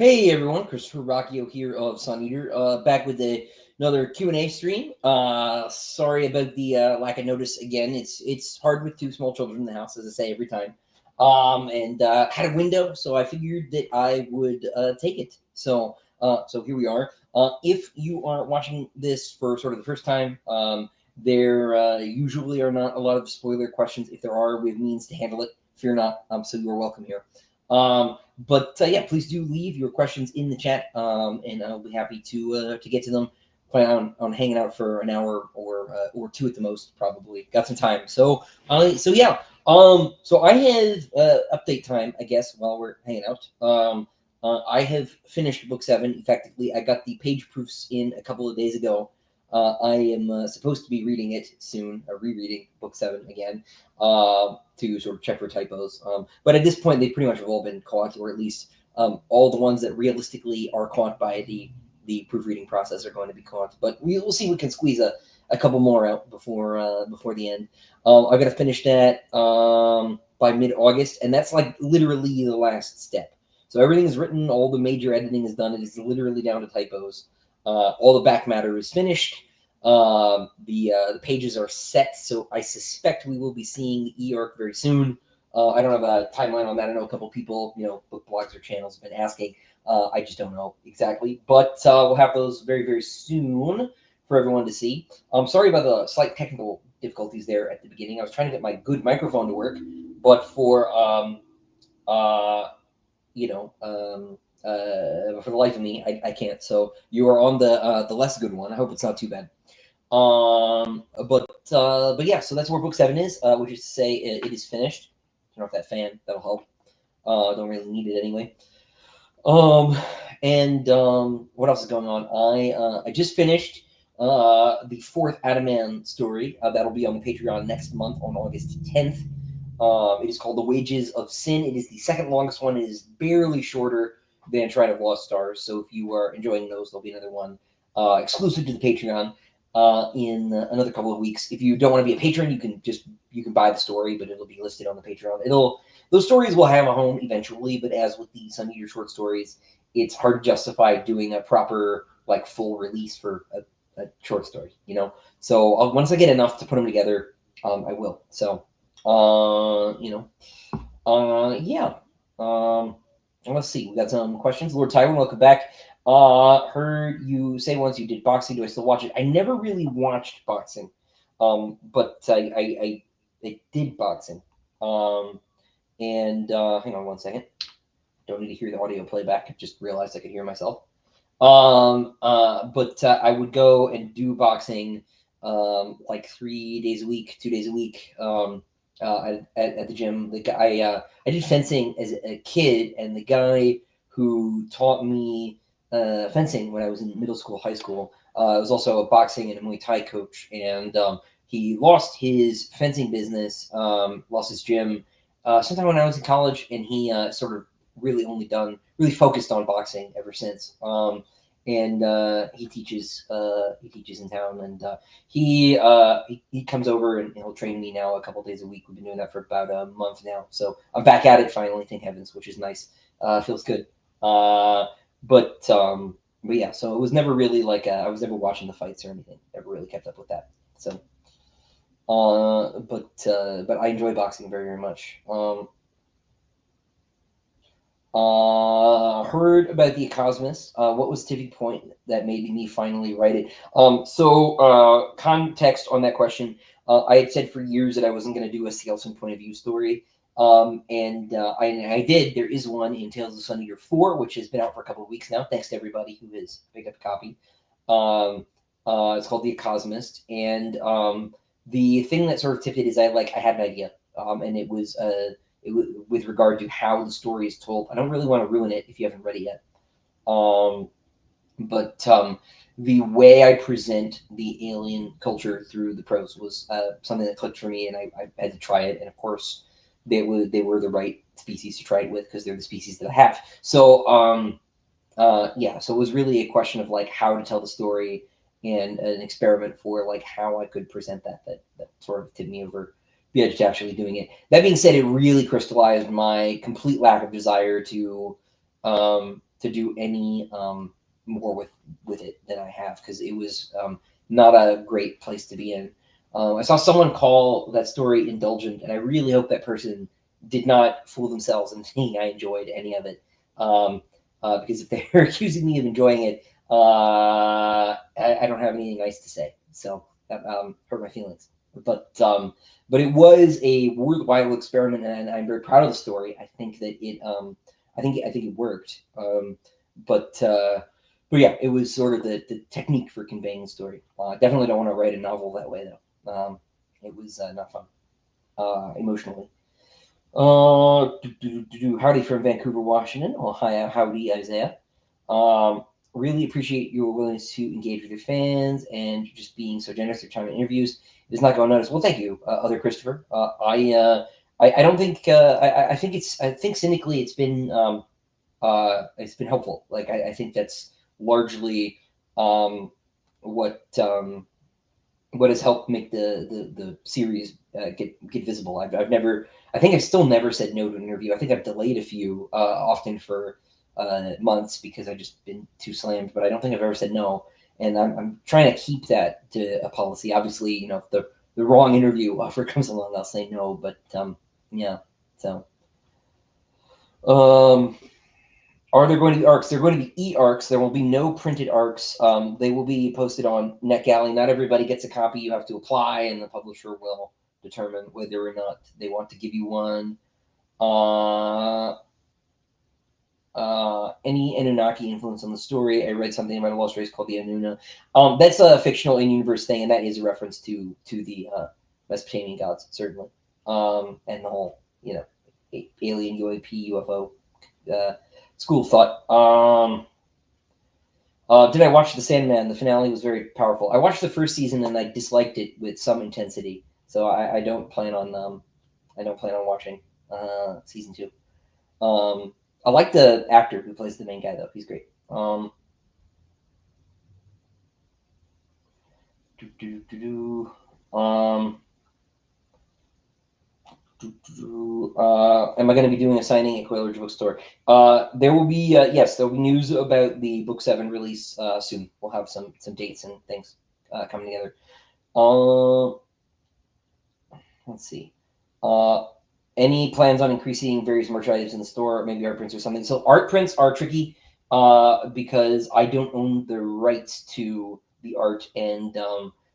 Hey everyone, Christopher Ruocchio here of Sun Eater, back with another Q&A stream. Sorry about the lack of notice again. It's hard with two small children in the house, as I say every time. And had a window, so I figured that I would take it. So here we are. If you are watching this for sort of the first time, there usually are not a lot of spoiler questions. If there are, we have means to handle it. Fear not. So you are welcome here. But yeah, please do leave your questions in the chat, and I'll be happy to get to them. Plan on hanging out for an hour or two at the most, probably. Got some time. So yeah. So I have update time, I guess, while we're hanging out. I have finished book 7 effectively. I got the page proofs in a couple of days ago. I am supposed to be reading it soon, rereading book 7 again, to sort of check for typos. But at this point, they pretty much have all been caught, or at least all the ones that realistically are caught by the proofreading process are going to be caught. But we'll see if we can squeeze a couple more out before the end. I got to finish that by mid-August, and that's like literally the last step. So everything is written, all the major editing is done. It is literally down to typos. All the back matter is finished. The pages are set, so I suspect we will be seeing the e-arc very soon. I don't have a timeline on that. I know a couple people, book blogs or channels have been asking. I just don't know exactly, but we'll have those very, very soon for everyone to see. I'm sorry about the slight technical difficulties there at the beginning. I was trying to get my good microphone to work, but for for the life of me, I can't. So you are on the less good one. I hope it's not too bad. But yeah, so that's where book 7 is, which is to say it is finished. Turn off that fan. That'll help. Don't really need it anyway. What else is going on? I just finished the 4th Adaman story. That'll be on the Patreon next month on August 10th. It is called The Wages of Sin. It is the second longest one. It is barely shorter than Shrine of Lost Stars. So if you are enjoying those, there'll be another one exclusive to the Patreon in another couple of weeks. If you don't want to be a patron, you can buy the story, but it'll be listed on the Patreon. Those stories will have a home eventually, but as with the Sun Eater short stories, it's hard to justify doing a proper full release for a short story. So once I get enough to put them together, I will. So. Yeah. Let's see. We got some questions. Lord Tywin, welcome back. Heard you say once you did boxing. Do I still watch it? I never really watched boxing, but I did boxing. Hang on one second. Don't need to hear the audio playback. Just realized I could hear myself. But I would go and do boxing, 3 days a week, 2 days a week. At the gym. The guy I did fencing as a kid, and the guy who taught me fencing when I was in middle school, high school, was also a boxing and a Muay Thai coach, and he lost his fencing business, lost his gym sometime when I was in college, and he sort of really focused on boxing ever since. And he teaches in town, and he comes over and he'll train me now a couple days a week. We've been doing that for about a month now, so I'm back at it finally, thank heavens, which is nice. Feels good. But yeah, so it was never really I was never watching the fights or anything. Never really kept up with that. So but I enjoy boxing very, very much. Heard about the Cosmos. What was tipping point that made me finally write it? Context on that question. I had said for years that I wasn't going to do a Skeleton point of view story. I did. There is one in Tales of Sun Eater 4, which has been out for a couple of weeks now. Thanks to everybody who has picked up a copy. It's called The Cosmist. And the thing that sort of tipped it is I had an idea. And it was with regard to how the story is told. I don't really want to ruin it if you haven't read it yet. But the way I present the alien culture through the prose was something that clicked for me, and I had to try it. And of course, they were the right species to try it with, because they're the species that I have. So yeah, so it was really a question of how to tell the story, and an experiment for how I could present that sort of tipped me over the edge to actually doing it. That being said, it really crystallized my complete lack of desire to to do any more with it than I have, because it was not a great place to be in. I saw someone call that story indulgent, and I really hope that person did not fool themselves in thinking I enjoyed any of it. Because if they're accusing me of enjoying it, I don't have anything nice to say. So that hurt my feelings. But it was a worthwhile experiment, and I'm very proud of the story. I think that I think it worked. But yeah, it was sort of the technique for conveying the story. Definitely don't want to write a novel that way though. It was not fun emotionally. Howdy from Vancouver, Washington. Oh, hi, howdy, Isaiah. Really appreciate your willingness to engage with your fans and just being so generous with your time in interviews. It's not going unnoticed. Well, thank you, other Christopher. I don't think I think I think cynically it's been helpful. Like I think that's largely what what has helped make the series get visible. I've never, I think I've still never said no to an interview. I think I've delayed a few, often for months because I've just been too slammed. But I don't think I've ever said no, and I'm trying to keep that to a policy. Obviously, you know, if the wrong interview offer comes along, I'll say no. But yeah, so. Um, are there going to be arcs? They're going to be e-arcs. There will be no printed arcs. They will be posted on NetGalley. Not everybody gets a copy. You have to apply, and the publisher will determine whether or not they want to give you one. Any Anunnaki influence on the story? I read something about a lost race called the Anuna. That's a fictional in-universe thing, and that is a reference to the Mesopotamian gods, certainly. And the whole, you know, alien UAP UFO school of thought. Did I watch The Sandman? The finale was very powerful. I watched the first season and I disliked it with some intensity, so I don't plan on watching season two. I like the actor who plays the main guy though; he's great. Do, do, do, do. Am I going to be doing a signing at Coiler's Bookstore? There will be yes, there will be news about the Book 7 release soon. We'll have some dates and things coming together. Let's see. Any plans on increasing various merch items in the store, maybe art prints or something? So art prints are tricky because I don't own the rights to the art, and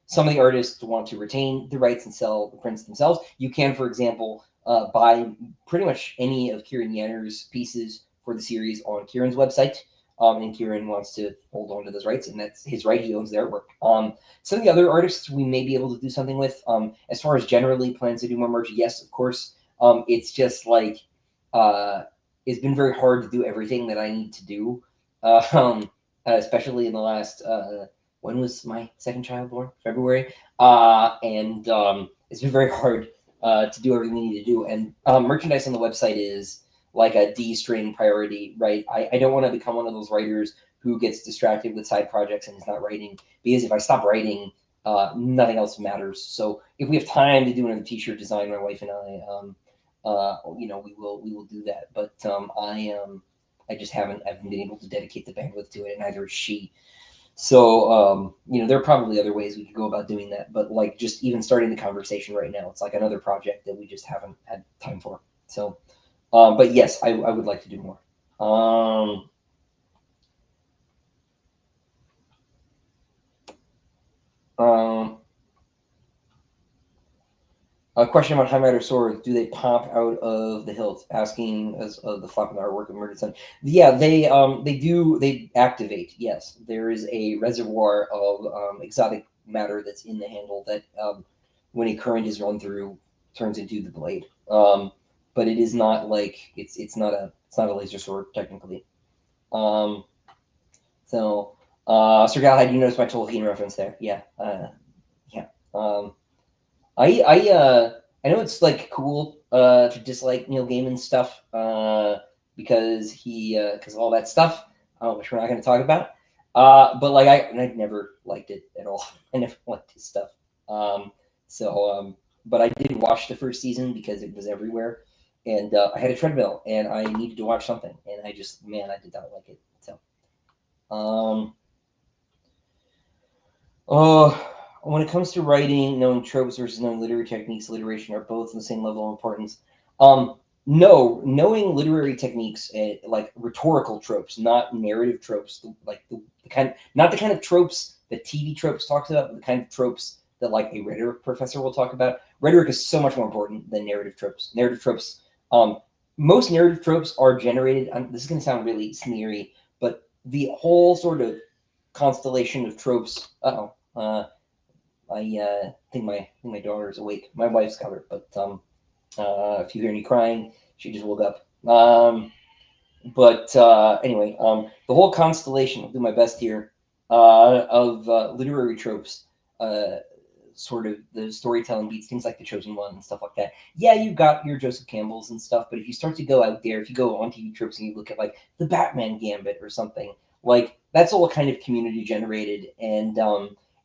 some of the artists want to retain the rights and sell the prints themselves. You can, for example, buy pretty much any of Kieran Yanner's pieces for the series on Kieran's website. And Kieran wants to hold on to those rights, and that's his right. He owns their work. Some of the other artists we may be able to do something with. As far as generally plans to do more merch, yes, of course. It's just like it's been very hard to do everything that I need to do, especially in the last. When was my second child born? February, and it's been very hard to do everything we need to do. And merchandise on the website is like a D-string priority, right? I don't want to become one of those writers who gets distracted with side projects and is not writing, because if I stop writing, nothing else matters. So if we have time to do another t-shirt design, my wife and I, you know, we will do that. But I just haven't been able to dedicate the bandwidth to it, and neither is she. So you know, there are probably other ways we could go about doing that, but like just even starting the conversation right now, it's like another project that we just haven't had time for. So, but yes, I would like to do more. A question about High Matter swords: do they pop out of the hilt? Asking as the flap in the artwork of Murdered Sun. Yeah, they do. They activate. Yes, there is a reservoir of exotic matter that's in the handle that, when a current is run through, turns into the blade. But it is not like it's not a laser sword technically. So, Sir Galahad, you noticed my Tolkien reference there? Yeah, yeah. I know it's like cool to dislike Neil Gaiman stuff because because of all that stuff, which we're not going to talk about. But like I never liked it at all. I never liked his stuff. So but I did watch the first season because it was everywhere. and I had a treadmill, and I needed to watch something, and I just, man, I did not like it. So, um, oh, when it comes to writing, knowing tropes versus knowing literary techniques, alliteration are both on the same level of importance. Um, no, knowing literary techniques, like rhetorical tropes, not narrative tropes, the kind, not the kind of tropes that TV tropes talks about, but the kind of tropes that like a rhetoric professor will talk about. Rhetoric is so much more important than narrative tropes. Narrative tropes, um, most narrative tropes are generated. This is going to sound really sneery, but the whole sort of constellation of tropes. I think my daughter is awake. My wife's got her, but if you hear any crying, she just woke up. But anyway, the whole constellation. I'll do my best here of literary tropes. Sort of the storytelling beats, things like The Chosen One and stuff like that. Yeah, you've got your Joseph Campbells and stuff, but if you start to go out there, if you go on TV tropes and you look at like the Batman Gambit or something, like that's all kind of community generated, and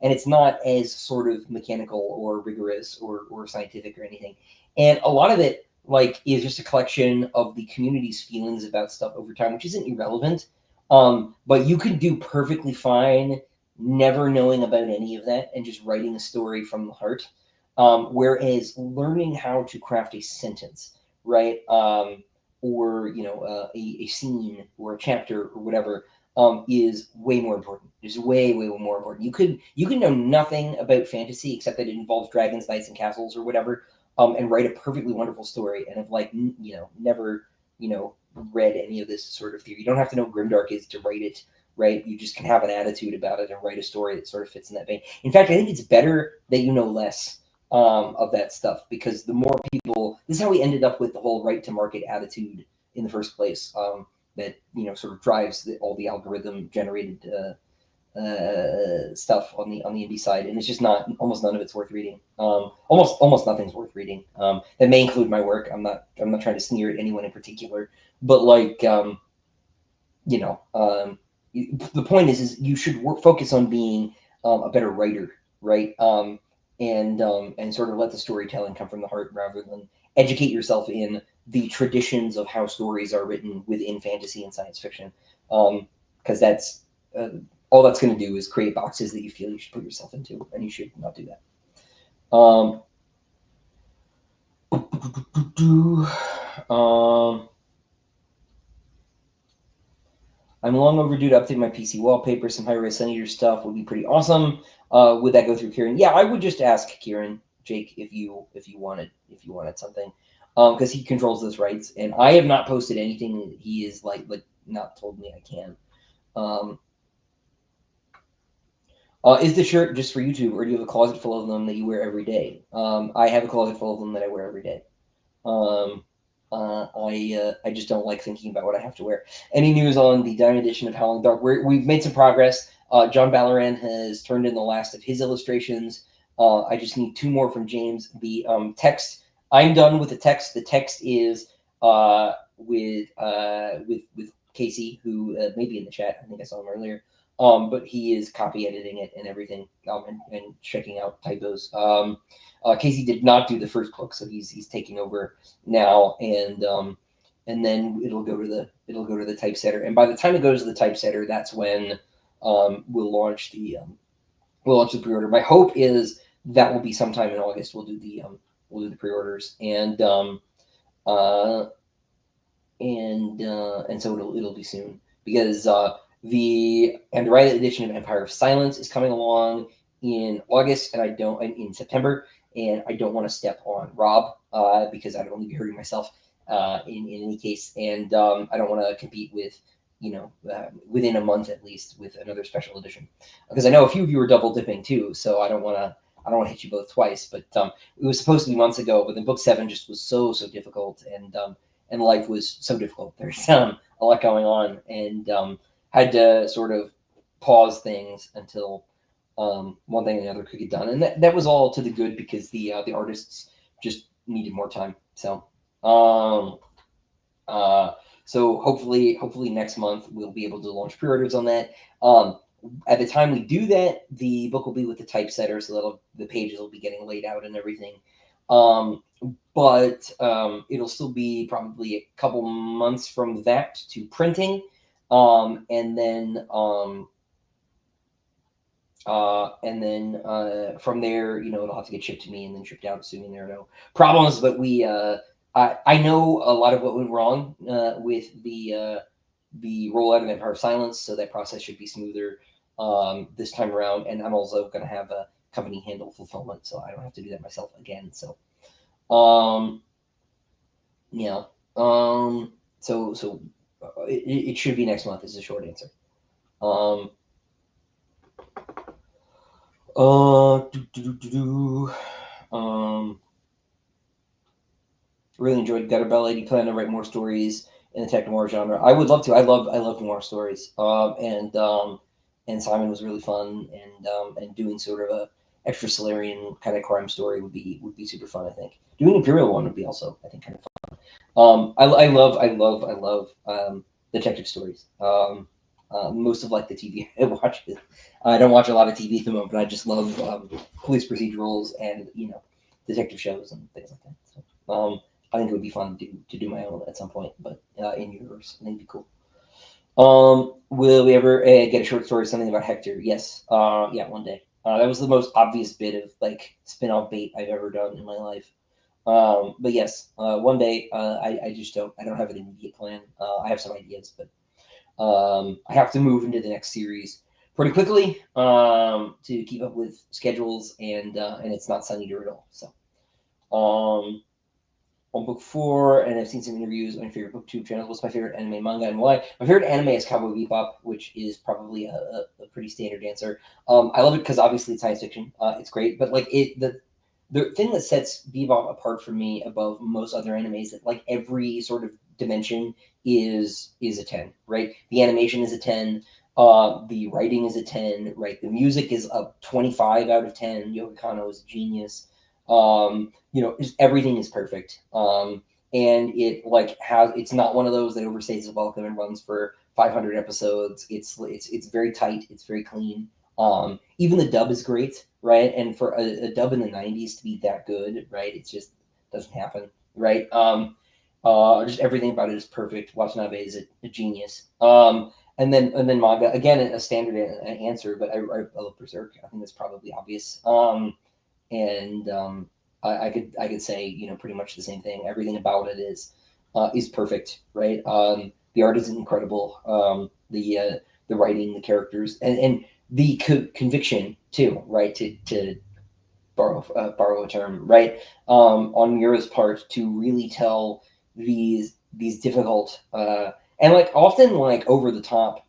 it's not as sort of mechanical or rigorous or scientific or anything. And a lot of it like is just a collection of the community's feelings about stuff over time, which isn't irrelevant. But you could do perfectly fine never knowing about any of that and just writing a story from the heart. Whereas learning how to craft a sentence, right? Or a scene or a chapter or whatever is way more important. Is way more important. You could know nothing about fantasy except that it involves dragons, knights, and castles or whatever, and write a perfectly wonderful story and have like never read any of this sort of theory. You don't have to know what Grimdark is to write it, right? You just can have an attitude about it and write a story that sort of fits in that vein. In fact, I think it's better that you know less of that stuff, because the more people, this is how we ended up with the whole right to market attitude in the first place. That sort of drives all the algorithm generated stuff on the indie side, and it's just not, almost none of it's worth reading. Almost nothing's worth reading. That may include my work. I'm not trying to sneer at anyone in particular, but like you know, the point is you should focus on being a better writer, right? And sort of let the storytelling come from the heart rather than educate yourself in the traditions of how stories are written within fantasy and science fiction, because that's all that's going to do is create boxes that you feel you should put yourself into, and you should not do that. I'm long overdue to update my PC wallpaper. Some high-res Sun Eater stuff would be pretty awesome. Would that go through Kieran? Yeah, I would just ask Kieran, Jake, if you wanted something, because he controls those rights, and I have not posted anything that he is like not told me I can. Is the shirt just for YouTube, or do you have a closet full of them that you wear every day? I have a closet full of them that I wear every day. I just don't like thinking about what I have to wear. Any news on the Diamond edition of Howling Dark? We've made some progress. John Ballaran has turned in the last of his illustrations. I just need 2 more from James. The text, I'm done with the text. The text is with Casey, who may be in the chat. I think I saw him earlier. But he is copy editing it and everything, and checking out typos. Casey did not do the first book, so he's taking over now, and then it'll go to the typesetter. And by the time it goes to the typesetter, that's when we'll launch the pre-order. My hope is that will be sometime in August. We'll do the pre-orders, and so it'll be soon, because the Andromeda edition of Empire of Silence is coming along in August, and in September, and I don't want to step on Rob because I'd only be hurting myself in any case, and I don't want to compete with within a month at least with another special edition, because I know a few of you are double dipping too, so I don't want to hit you both twice. But it was supposed to be months ago, but then book 7 just was so difficult, and life was so difficult. There's a lot going on, and had to sort of pause things until one thing and the other could get done, and that was all to the good, because the artists just needed more time. So so hopefully next month we'll be able to launch pre-orders on that. At the time we do that, the book will be with the typesetter, so the pages will be getting laid out and everything. but it'll still be probably a couple months from that to printing, and then from there, it'll have to get shipped to me and then shipped out, assuming there are no problems. But I know a lot of what went wrong with the rollout of Empire of Silence, so that process should be smoother this time around. And I'm also going to have a company handle fulfillment, so I don't have to do that myself again. So, yeah, it should be next month. Is the short answer. Um, do, do, do, do, do. Really enjoyed Gutter Belly. Do you plan to write more stories in the tech noir genre? I would love to. I love noir stories. And Simon was really fun, and doing sort of a extra Solarian kind of crime story would be super fun. I think doing Imperial one would be also, I think, kind of fun. I love detective stories. Most of like the TV I watch. I don't watch a lot of TV at the moment, but I just love police procedurals and detective shows and things like that. So, I think it would be fun to do my own at some point, but in universe, I think it'd be cool. Will we ever get a short story, something about Hector? Yes. Yeah, one day. That was the most obvious bit of like spin-off bait I've ever done in my life. But yes, one day. I just don't have an immediate plan. I have some ideas, but I have to move into the next series pretty quickly to keep up with schedules, and it's not Sun Eater at all. So on book 4, and I've seen some interviews on my favorite booktube channels. What's my favorite anime, manga, and why? My favorite anime is Cowboy Bebop, which is probably a pretty standard answer. I love it because obviously it's science fiction. It's great, but like the thing that sets Bebop apart for me above most other animes that like every sort of dimension is a 10, right? The animation is a 10. The writing is a 10, right? The music is a 25 out of 10. Yoko Kanno is a genius. Just everything is perfect. And it's not one of those that overstays its welcome and runs for 500 episodes. It's very tight. It's very clean. Even the dub is great, right? And for a dub in the 90s to be that good, right? It just doesn't happen, right? Just everything about it is perfect. Watanabe is a genius. And then manga, again, a standard answer, but I love Berserk. I think that's probably obvious. And I could say pretty much the same thing. Everything about it is perfect, right? The art is incredible. The writing, the characters, and the conviction too, right? To borrow a term, right? On Mira's part to really tell these difficult and like often like over the top,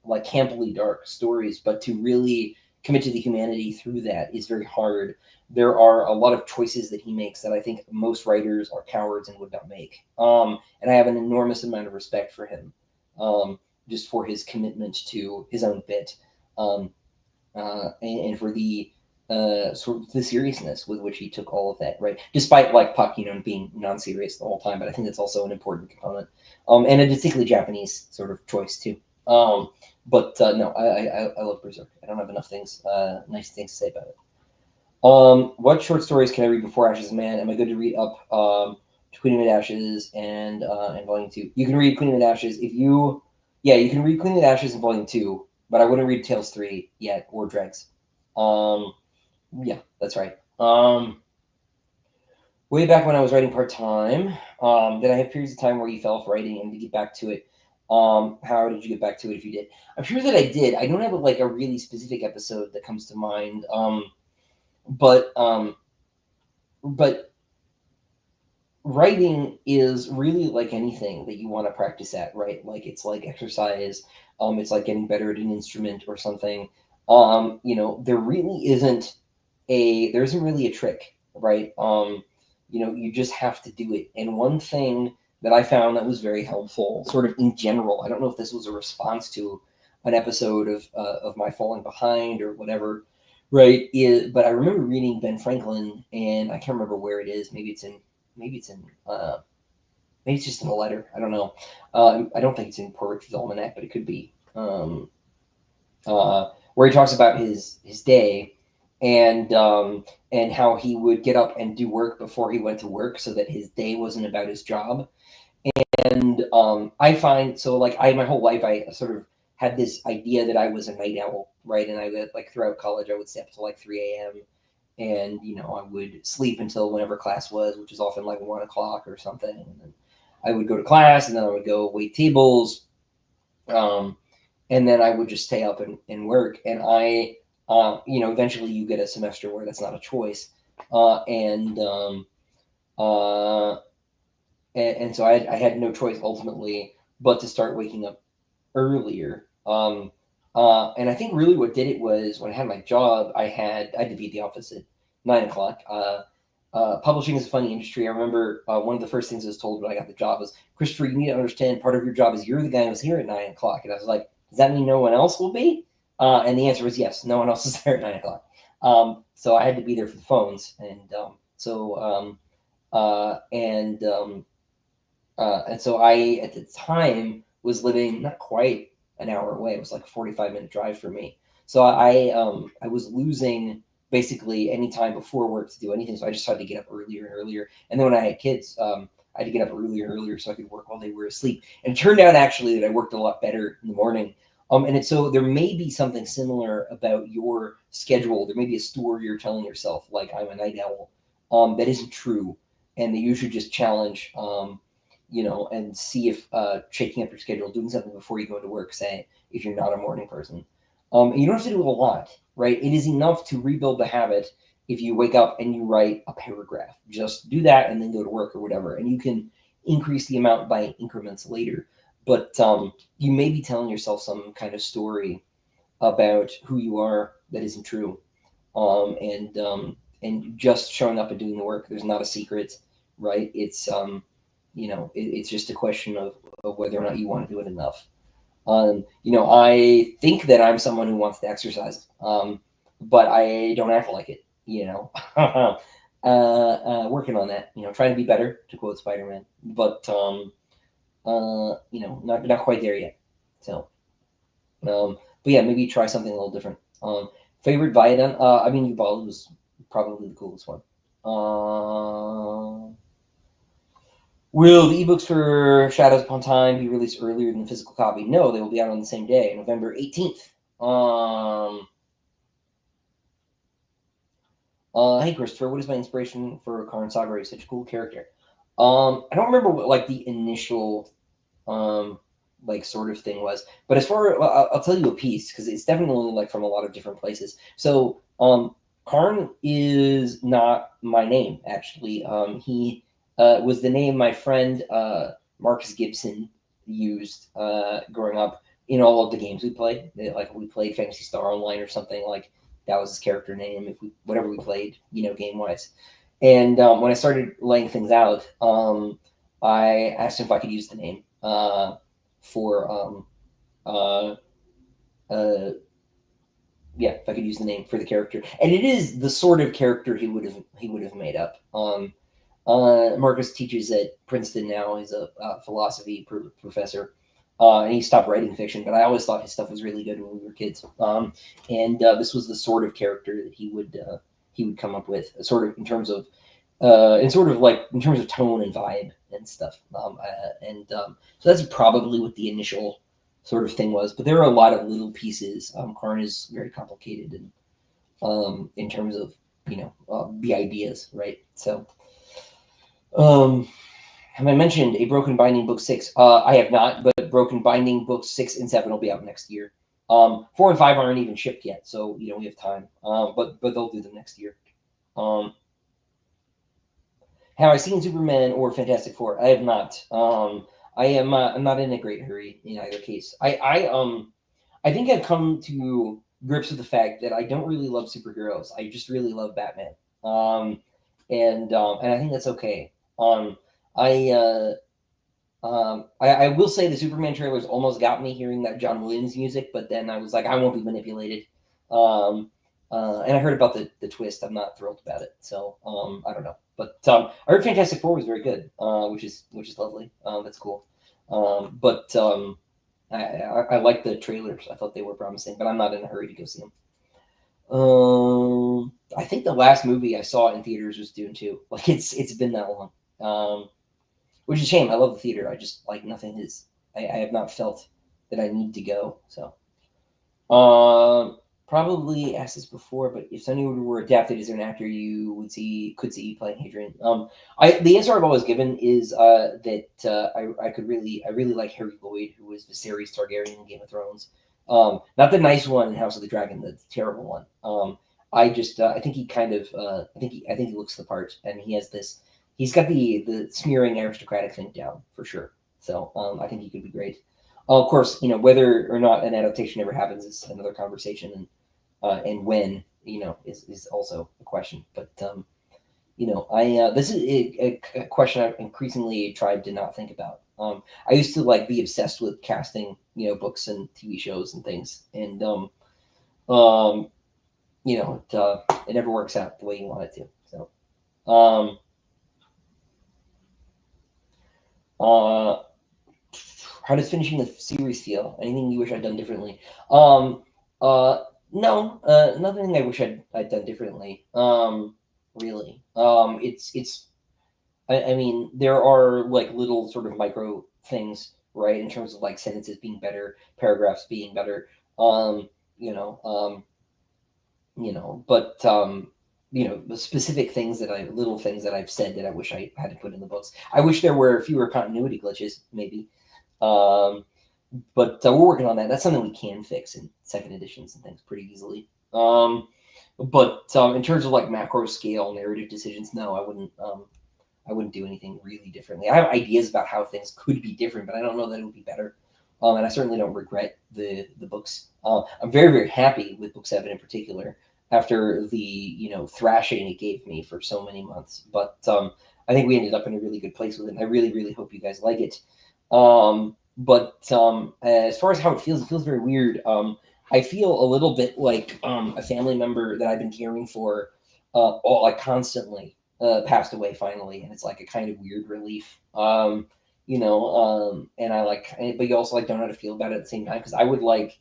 like campily dark stories, but to really commit to the humanity through that is very hard. There are a lot of choices that he makes that I think most writers are cowards and would not make. And I have an enormous amount of respect for him, just for his commitment to his own bit, and for the sort of the seriousness with which he took all of that, right? Despite like Puck, being non-serious the whole time, but I think that's also an important component, and a distinctly Japanese sort of choice too. But no, I love Berserk. I don't have enough nice things to say about it. What short stories can I read before Ashes of Man? Am I good to read up to Queen of Mid Ashes and Volume 2? You can read Queen of Mid Ashes you can read Queen of Mid Ashes in Volume 2, but I wouldn't read Tales 3 yet or Dregs. Yeah, that's right. Way back when I was writing part time, did I have periods of time where you fell off writing and to get back to it? How did you get back to it if you did? I'm sure that I did. I don't have like a really specific episode that comes to mind. But writing is really like anything that you want to practice at, right? Like it's like exercise. It's like getting better at an instrument or something. There isn't really a trick, right? You just have to do it. And one thing that I found that was very helpful, sort of in general, I don't know if this was a response to an episode of my falling behind or whatever, right? But I remember reading Ben Franklin, and I can't remember where it is. Maybe it's in maybe it's just in a letter. I don't know. I don't think it's in Poor Richard's Almanac, but it could be. Where he talks about his day, and how he would get up and do work before he went to work so that his day wasn't about his job. And I find so like I my whole life I sort of had this idea that I was a night owl, right? And I would like throughout college I would stay up till like 3 a.m. and I would sleep until whenever class was, which is often like 1 o'clock or something. And then I would go to class, and then I would go wait tables, um, and then I would just stay up and work. And eventually you get a semester where that's not a choice, uh, and um, uh, and so I had no choice ultimately but to start waking up earlier. And I think really what did it was when I had my job, I had to be at the office at 9 o'clock. Publishing is a funny industry. I remember one of the first things I was told when I got the job was, Christopher, you need to understand part of your job is you're the guy who's here at 9 o'clock. And I was like, does that mean no one else will be? And the answer was yes, no one else is there at 9 o'clock. So I had to be there for the phones. And so I, at the time, was living not quite an hour away. It was like a 45-minute drive for me. So I was losing basically any time before work to do anything. So I just had to get up earlier and earlier. And then when I had kids, I had to get up earlier and earlier so I could work while they were asleep. And it turned out actually that I worked a lot better in the morning. So there may be something similar about your schedule. There may be a story you're telling yourself, like I'm a night owl, that isn't true, and that you should just challenge. And see if shaking up your schedule, doing something before you go to work, say, if you're not a morning person. And you don't have to do a lot, right? It is enough to rebuild the habit if you wake up and you write a paragraph. Just do that and then go to work or whatever. And you can increase the amount by increments later. But you may be telling yourself some kind of story about who you are that isn't true. And just showing up and doing the work, there's not a secret, right? It's just a question of whether or not you want to do it enough. I think that I'm someone who wants to exercise, but I don't act like it. Working on that. Trying to be better, to quote Spider-Man, but not quite there yet. So, but yeah, maybe try something a little different. Favorite Viadon? I mean, Uvalde was probably the coolest one. Will the ebooks for Shadows Upon Time be released earlier than the physical copy? No, they will be out on the same day, November 18th. Hey Christopher, what is my inspiration for Karan Sagar? He's such a cool character. I don't remember what like the initial like sort of thing was, but as far I'll tell you a piece because it's definitely like from a lot of different places. So Karn is not my name actually. He was the name my friend Marcus Gibson used growing up in all of the games we played. Like we played Fantasy Star Online or something, like that was his character name. If we whatever we played, game wise. And when I started laying things out, I asked him if I could use the name for uh, uh, yeah, if I could use the name for the character, and it is the sort of character he would have made up. Marcus teaches at Princeton now. He's a philosophy professor, and he stopped writing fiction. But I always thought his stuff was really good when we were kids. And this was the sort of character that he would come up with, sort of in terms of in terms of tone and vibe and stuff. So that's probably what the initial sort of thing was. But there are a lot of little pieces. Karn is very complicated and in terms of the ideas, right? So have I mentioned a Broken Binding Book 6? I have not, but Broken Binding Books 6 and 7 will be out next year. 4 and 5 aren't even shipped yet, so we have time. But they'll do them next year. Have I seen Superman or Fantastic Four? I have not. I'm not in a great hurry in either case. I think I've come to grips with the fact that I don't really love superheroes. I just really love Batman. And I think that's okay. I I will say the Superman trailers almost got me hearing that John Williams music, but then I was like, I won't be manipulated. And I heard about the twist. I'm not thrilled about it, so I don't know. But I heard Fantastic Four was very good, which is lovely. That's cool. But I like the trailers. I thought they were promising, but I'm not in a hurry to go see them. I think the last movie I saw in theaters was Dune 2. Like it's been that long. Um, which is a shame. I love the theater. I just like nothing is. I have not felt that I need to go. So probably asked this before, but if Sunny were adapted, is there an actor you would see could see playing Hadrian? I the answer I've always given is that I really like Harry Lloyd, who was Viserys Targaryen in Game of Thrones. Not the nice one in House of the Dragon, the terrible one. I just I think he kind of I think he looks the part, and he has this. He's got the smearing aristocratic thing down for sure. So I think he could be great. Of course, whether or not an adaptation ever happens is another conversation, and when is also a question. But I this is a question I've increasingly tried to not think about. I used to like be obsessed with casting, books and TV shows and things, and um, it never works out the way you want it to. So, um, uh, how does finishing the series feel? Anything you wish I'd done differently? Um, no, nothing I wish I'd done differently. Really. It's. I mean, there are like little sort of micro things, right, in terms of like sentences being better, paragraphs being better. Um, you know, um, but the specific things little things that I've said that I wish I had to put in the books. I wish there were fewer continuity glitches, maybe. Um, but we're working on that. That's something we can fix in second editions and things pretty easily. But in terms of like macro scale narrative decisions, no, I wouldn't. I wouldn't do anything really differently. I have ideas about how things could be different, but I don't know that it would be better. And I certainly don't regret the books. I'm very very happy with Book Seven in particular after the thrashing it gave me for so many months. But I think we ended up in a really good place with it. And I really really hope you guys like it. But as far as how it feels very weird. I feel a little bit like a family member that I've been caring for, all like constantly passed away finally, and it's like a kind of weird relief. And I like, but you also like don't know how to feel about it at the same time because I would like,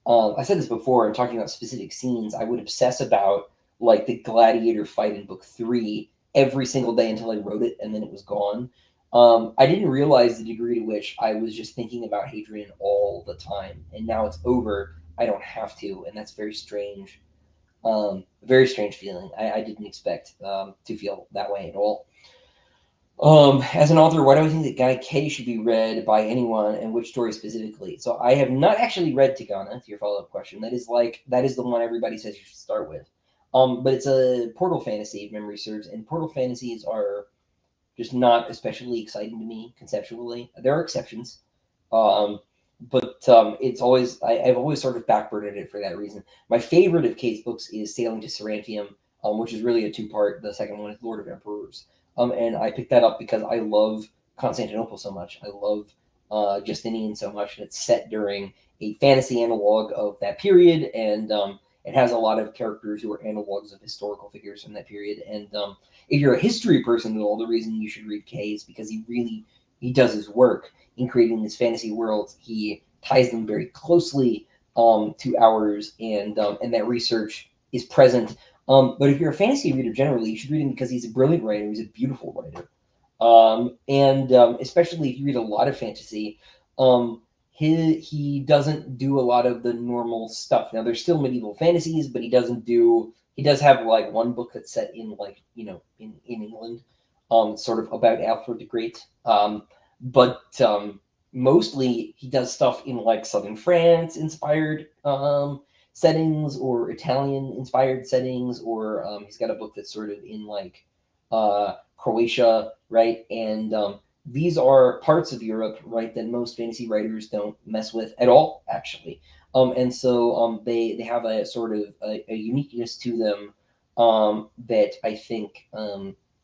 I said this before. I'm talking about specific scenes. I would obsess about like the gladiator fight in book three every single day until I wrote it, and then it was gone. I didn't realize the degree to which I was just thinking about Hadrian all the time, and now it's over. I don't have to, and that's very strange. Very strange feeling. I didn't expect to feel that way at all. As an author, why do I think that Guy K should be read by anyone, and which story specifically? So I have not actually read Tigana. To your follow-up question, that is the one everybody says you should start with. But it's a portal fantasy, if memory serves, and portal fantasies are just not especially exciting to me conceptually. There are exceptions, um, but it's always I've always sort of backburnered it for that reason. My favorite of Kate's books is Sailing to Sarantium, which is really a two-part. The second one is Lord of Emperors, and I picked that up because I love Constantinople so much. I love Justinian so much, and it's set during a fantasy analog of that period, and it has a lot of characters who are analogs of historical figures from that period, and if you're a history person at all, the reason you should read Kay is because he does his work in creating these fantasy worlds. He ties them very closely to ours, and that research is present. But if you're a fantasy reader generally, you should read him because he's a brilliant writer. He's a beautiful writer, and especially if you read a lot of fantasy, he doesn't do a lot of the normal stuff. Now there's still medieval fantasies, but he does have like one book that's set in like in England, sort of about Alfred the Great. But mostly he does stuff in like southern France inspired settings or Italian inspired settings, or he's got a book that's sort of in like Croatia, right? And these are parts of Europe, right, that most fantasy writers don't mess with at all, actually. And so they have a sort of a uniqueness to them that I think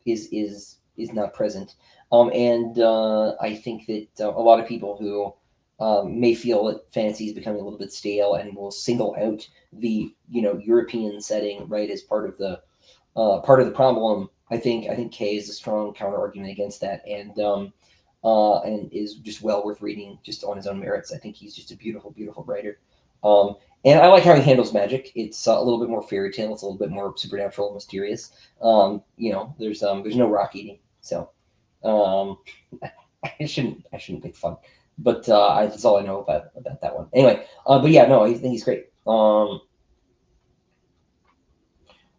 is not present. And I think that a lot of people who may feel that fantasy is becoming a little bit stale and will single out the European setting, right, as part of the problem. I think Kay is a strong counter argument against that, and is just well worth reading just on his own merits. I think he's just a beautiful, beautiful writer. And I like how he handles magic. It's a little bit more fairy tale. It's a little bit more supernatural, mysterious. There's no rock eating, so um, I shouldn't make fun, but that's all I know about that one. Anyway, but yeah, no, I think he's great. What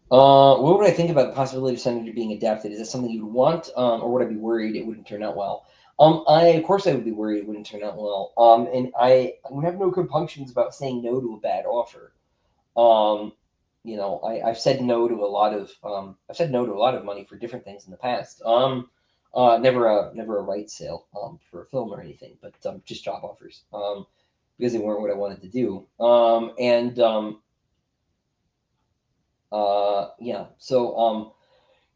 would I think about the possibility of Senator being adapted? Is that something you would want, or would I be worried it wouldn't turn out well? Of course I would be worried it wouldn't turn out well. And I would have no compunctions about saying no to a bad offer. Um, I've said no to I've said no to a lot of money for different things in the past. Never a rights sale for a film or anything, but just job offers because they weren't what I wanted to do. Yeah. So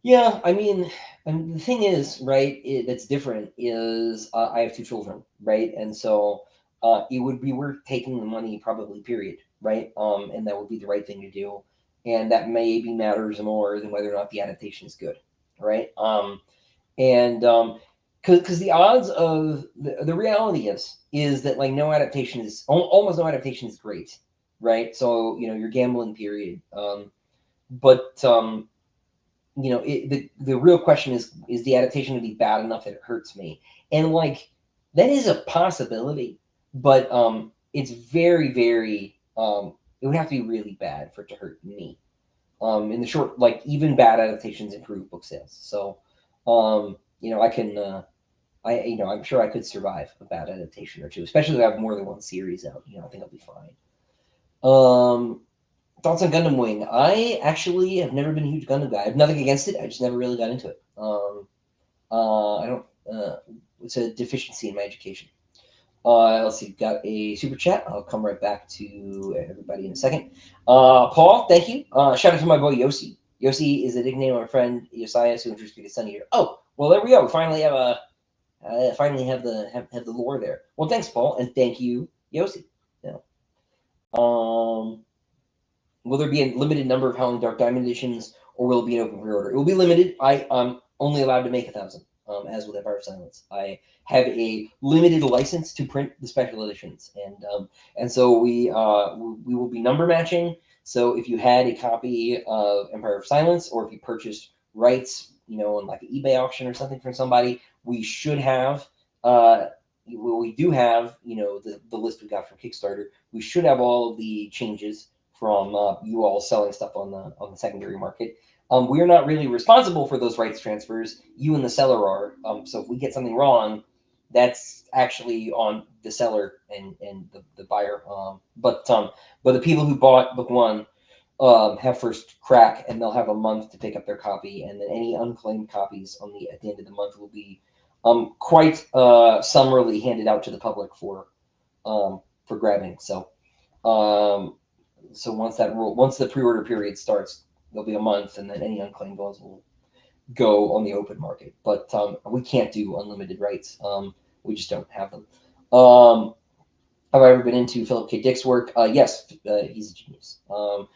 yeah, the thing is, right, that's different is I have two children, right, and so it would be worth taking the money, probably, period, right, and that would be the right thing to do, and that maybe matters more than whether or not the adaptation is good, right, and because the odds of the reality is that like no adaptation is almost no adaptation is great, right, so you're gambling, period, but the real question is the adaptation going to be bad enough that it hurts me? And like that is a possibility, but it's very, very it would have to be really bad for it to hurt me. In the short, like even bad adaptations improve book sales. So I can I'm sure I could survive a bad adaptation or two, especially if I have more than one series out. I think I'll be fine. Thoughts on Gundam Wing? I actually have never been a huge Gundam guy. I have nothing against it. I just never really got into it. I don't. It's a deficiency in my education. Let's see. Got a super chat. I'll come right back to everybody in a second. Paul, thank you. Shout out to my boy Yossi. Yossi is a nickname of my friend Josias, who introduced me to Sunny here. Oh, well, there we go. We finally have have the lore there. Well, thanks, Paul, and thank you, Yossi. Yeah. Will there be a limited number of Howling Dark Diamond editions, or will it be an open pre-order? It will be limited. I'm only allowed to make 1,000, as with Empire of Silence. I have a limited license to print the special editions, and so we will be number matching. So if you had a copy of Empire of Silence, or if you purchased rights, on like an eBay auction or something from somebody, we should have. We do have, the list we got from Kickstarter. We should have all of the changes from you all selling stuff on the secondary market. We're not really responsible for those rights transfers. You and the seller are. So if we get something wrong, that's actually on the seller and the buyer. But the people who bought book one have first crack, and they'll have a month to pick up their copy, and then any unclaimed copies at the end of the month will be quite summarily handed out to the public for grabbing. So once the pre-order period starts, there'll be a month, and then any unclaimed ones will go on the open market. But we can't do unlimited rights. We just don't have them. Have I ever been into Philip K. Dick's work? Yes, he's a genius. I've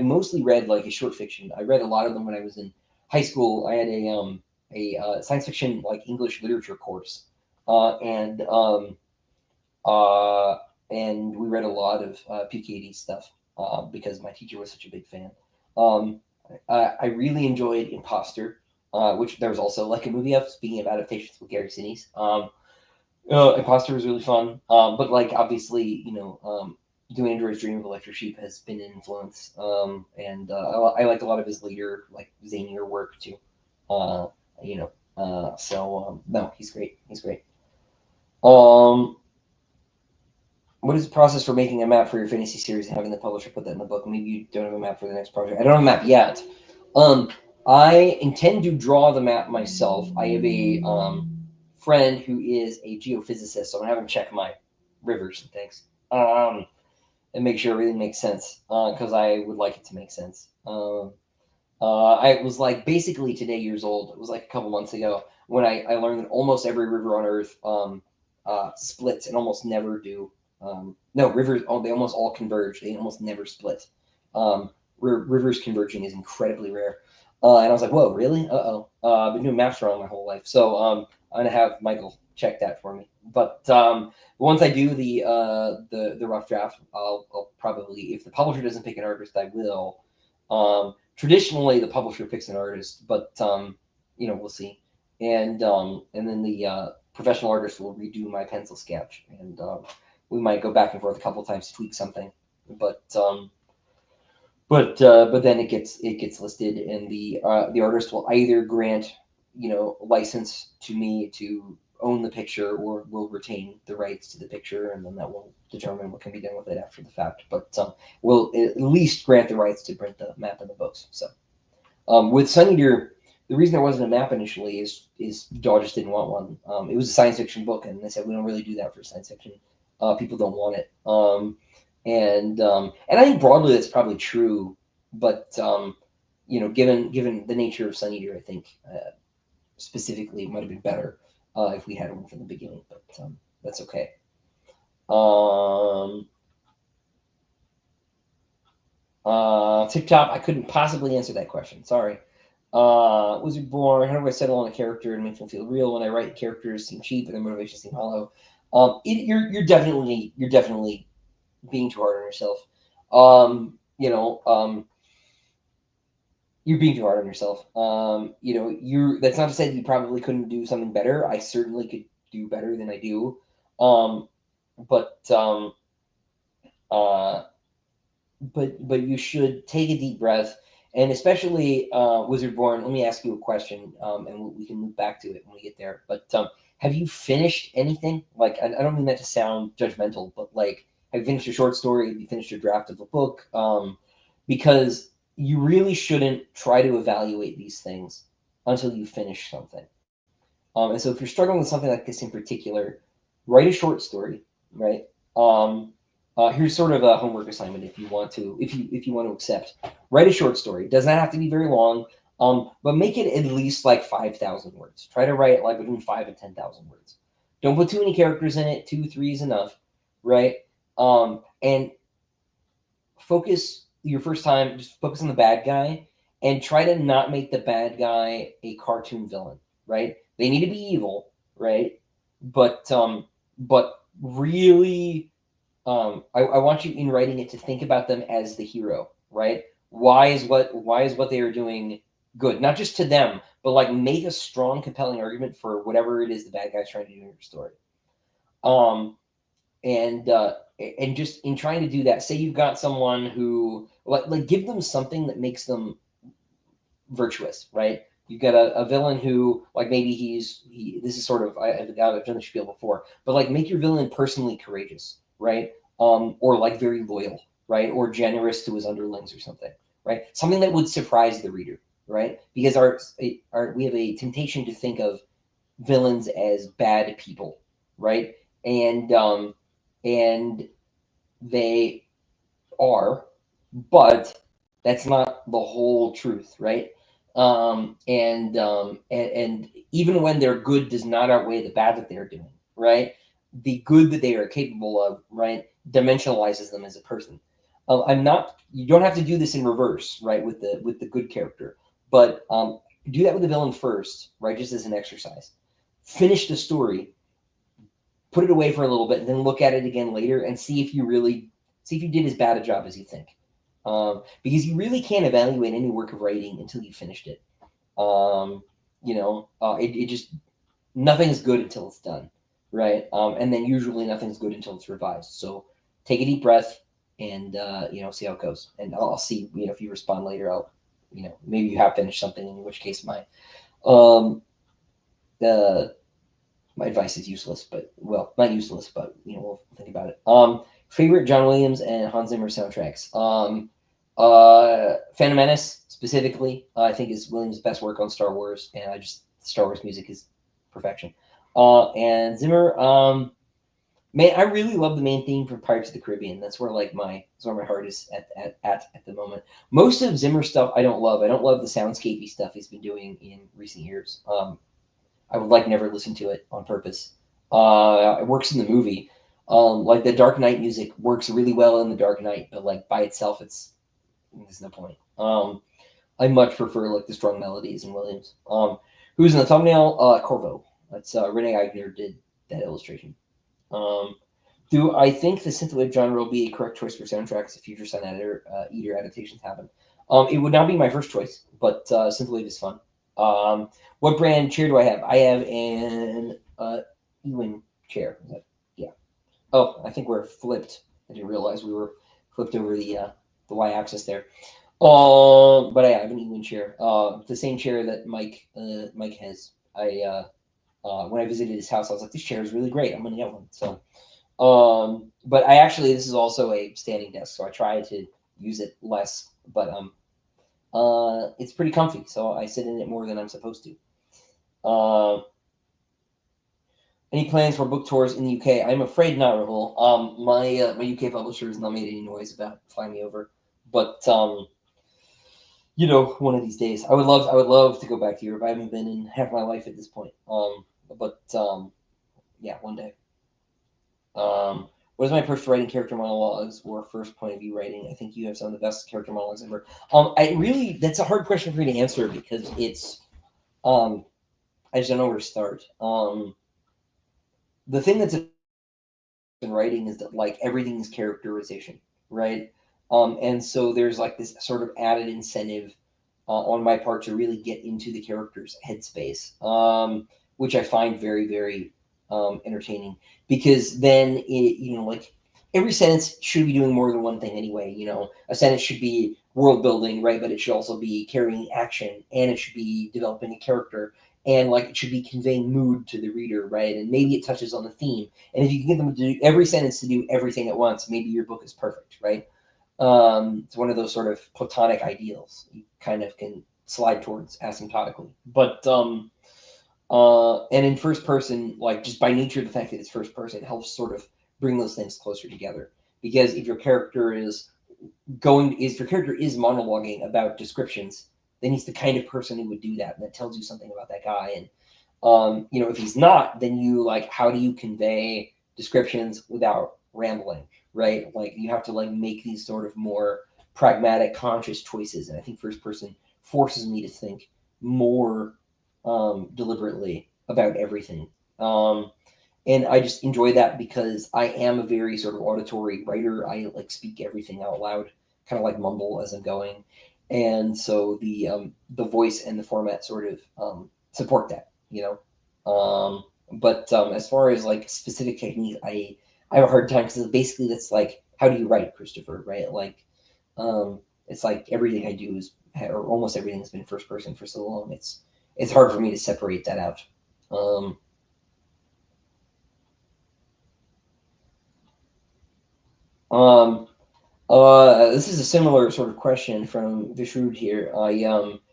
mostly read like his short fiction. I read a lot of them when I was in high school. I had a science fiction like English literature course, and we read a lot of PKD stuff because my teacher was such a big fan. I really enjoyed Imposter, which there was also like a movie of. Speaking of adaptations with Gary Sinise, Imposter was really fun. But like obviously, Do Androids Dream of Electric Sheep has been an influence, and I liked a lot of his later like zanier work too. No, he's great. He's great. What is the process for making a map for your fantasy series and having the publisher put that in the book? Maybe you don't have a map for the next project. I don't have a map yet. I intend to draw the map myself. I have a friend who is a geophysicist, so I'm gonna have him check my rivers and things, and make sure everything makes sense. Because I would like it to make sense. I was like basically today years old. It was like a couple months ago when I learned that almost every river on Earth splits and almost never do. No, rivers, they almost all converge. They almost never split. Rivers converging is incredibly rare. And I was like, whoa, really? Uh-oh. I've been doing maps wrong my whole life. So I'm gonna have Michael check that for me. But once I do the rough draft, I'll probably, if the publisher doesn't pick an artist, I will. Traditionally, the publisher picks an artist, but we'll see. And then the professional artist will redo my pencil sketch, and we might go back and forth a couple times to tweak something. But but then it gets listed, and the artist will either grant license to me to own the picture, or will retain the rights to the picture, and then that will determine what can be done with it after the fact. But we'll at least grant the rights to print the map in the books. So with Sun Eater, the reason there wasn't a map initially is Daw just didn't want one. It was a science fiction book, and they said we don't really do that for science fiction. People don't want it. And I think broadly that's probably true, but given the nature of Sun Eater, I think specifically it might have been better if we had one from the beginning. But that's okay. TikTok, I couldn't possibly answer that question. Sorry. Wizard Born, how do I settle on a character and make them feel real? When I write, characters seem cheap and their motivations seem hollow. You're definitely being too hard on yourself. You're being too hard on yourself. That's not to say that you probably couldn't do something better. I certainly could do better than I do. But you should take a deep breath, and especially Wizard Born. Let me ask you a question, and we can move back to it when we get there. But have you finished anything? Like, I don't mean that to sound judgmental, but like, have you finished a short story? Have you finished a draft of a book? Because you really shouldn't try to evaluate these things until you finish something. And so if you're struggling with something like this in particular, write a short story, right? Here's sort of a homework assignment if you want to accept. Write a short story. It does not have to be very long, but make it at least like 5,000 words. Try to write like between 5 and 10,000 words. Don't put too many characters in it. 2, 3 is enough, right? And focus your first time. Just focus on the bad guy, and try to not make the bad guy a cartoon villain, right? They need to be evil, right? But really, I want you in writing it to think about them as the hero, right? Why is what they are doing good? Not just to them, but like make a strong, compelling argument for whatever it is the bad guy's trying to do in your story. And just in trying to do that, say you've got someone who like give them something that makes them virtuous, right? You've got a villain who, like, maybe this is sort of, I've done this spiel before, but like make your villain personally courageous, right? Or like very loyal, right? Or generous to his underlings or something, right? Something that would surprise the reader, right? Because we have a temptation to think of villains as bad people, right? And they are, but that's not the whole truth, right? And even when they're good does not outweigh the bad that they're doing, right? The good that they are capable of, right, dimensionalizes them as a person. You don't have to do this in reverse, right, with the good character, but do that with the villain first, right, just as an exercise. Finish the story, put it away for a little bit, and then look at it again later and see if you did as bad a job as you think. Because you really can't evaluate any work of writing until you finished it. It just, nothing's good until it's done, right? And then usually nothing's good until it's revised. So take a deep breath and see how it goes. And I'll see if you respond later. I'll maybe you have finished something, in which case my advice is useless, but well, not useless, but we'll think about it. Favorite John Williams and Hans Zimmer soundtracks. Phantom Menace specifically, I think is Williams' best work on Star Wars, and Star Wars music is perfection. And Zimmer, man, I really love the main theme from Pirates of the Caribbean. That's where my heart is at the moment. Most of Zimmer stuff I don't love. I don't love the soundscapey stuff he's been doing in recent years. I would never listen to it on purpose. It works in the movie. Like the Dark Knight music works really well in the Dark Knight, but by itself, there's no point. I much prefer the strong melodies in Williams. Who's in the thumbnail? Corvo. That's Renee Eigner did that illustration. Um, do I think the synthwave genre will be a correct choice for soundtracks if future Sun Eater adaptations happen? It would not be my first choice, but synthwave is fun. What brand chair do I have? I have an Ewing chair. Yeah. Oh, I think we're flipped. I didn't realize we were flipped over the y-axis there. But I have an Ewing chair. The same chair that Mike has. When I visited his house, I was like, this chair is really great. I'm gonna get one. So but I actually, this is also a standing desk, so I try to use it less. But it's pretty comfy, so I sit in it more than I'm supposed to. Any plans for book tours in the UK? I'm afraid not, Rahul. My UK publisher has not made any noise about flying me over, but one of these days, I would love to go back to Europe. I haven't been in half my life at this point. But yeah, one day. What is my approach to writing character monologues or first point of view writing? I think you have some of the best character monologues ever. That's a hard question for me to answer because it's, I just don't know where to start. The thing that's in writing is that like everything is characterization, right? And so there's like this sort of added incentive on my part to really get into the character's headspace, which I find very, very entertaining because then like every sentence should be doing more than one thing anyway. A sentence should be world building, right? But it should also be carrying action and it should be developing a character and like it should be conveying mood to the reader, right? And maybe it touches on the theme. And if you can get them to do every sentence to do everything at once, maybe your book is perfect, right? It's one of those sort of platonic ideals you kind of can slide towards asymptotically. But and in first person, like just by nature of the fact that it's first person, it helps sort of bring those things closer together. Because if your character is monologuing about descriptions, then he's the kind of person who would do that, and that tells you something about that guy. And if he's not, then you like, how do you convey descriptions without rambling, right? Like you have to like make these sort of more pragmatic, conscious choices. And I think first person forces me to think more deliberately about everything. And I just enjoy that because I am a very sort of auditory writer. I like speak everything out loud, kind of like mumble as I'm going, and so the voice and the format sort of support that. But as far as like specific technique, I have a hard time because basically that's like, how do you write, Christopher? Right? Like, it's like everything I do is, or almost everything has been first person for so long. It's hard for me to separate that out. Um, um, this is a similar sort of question from Vishrud here.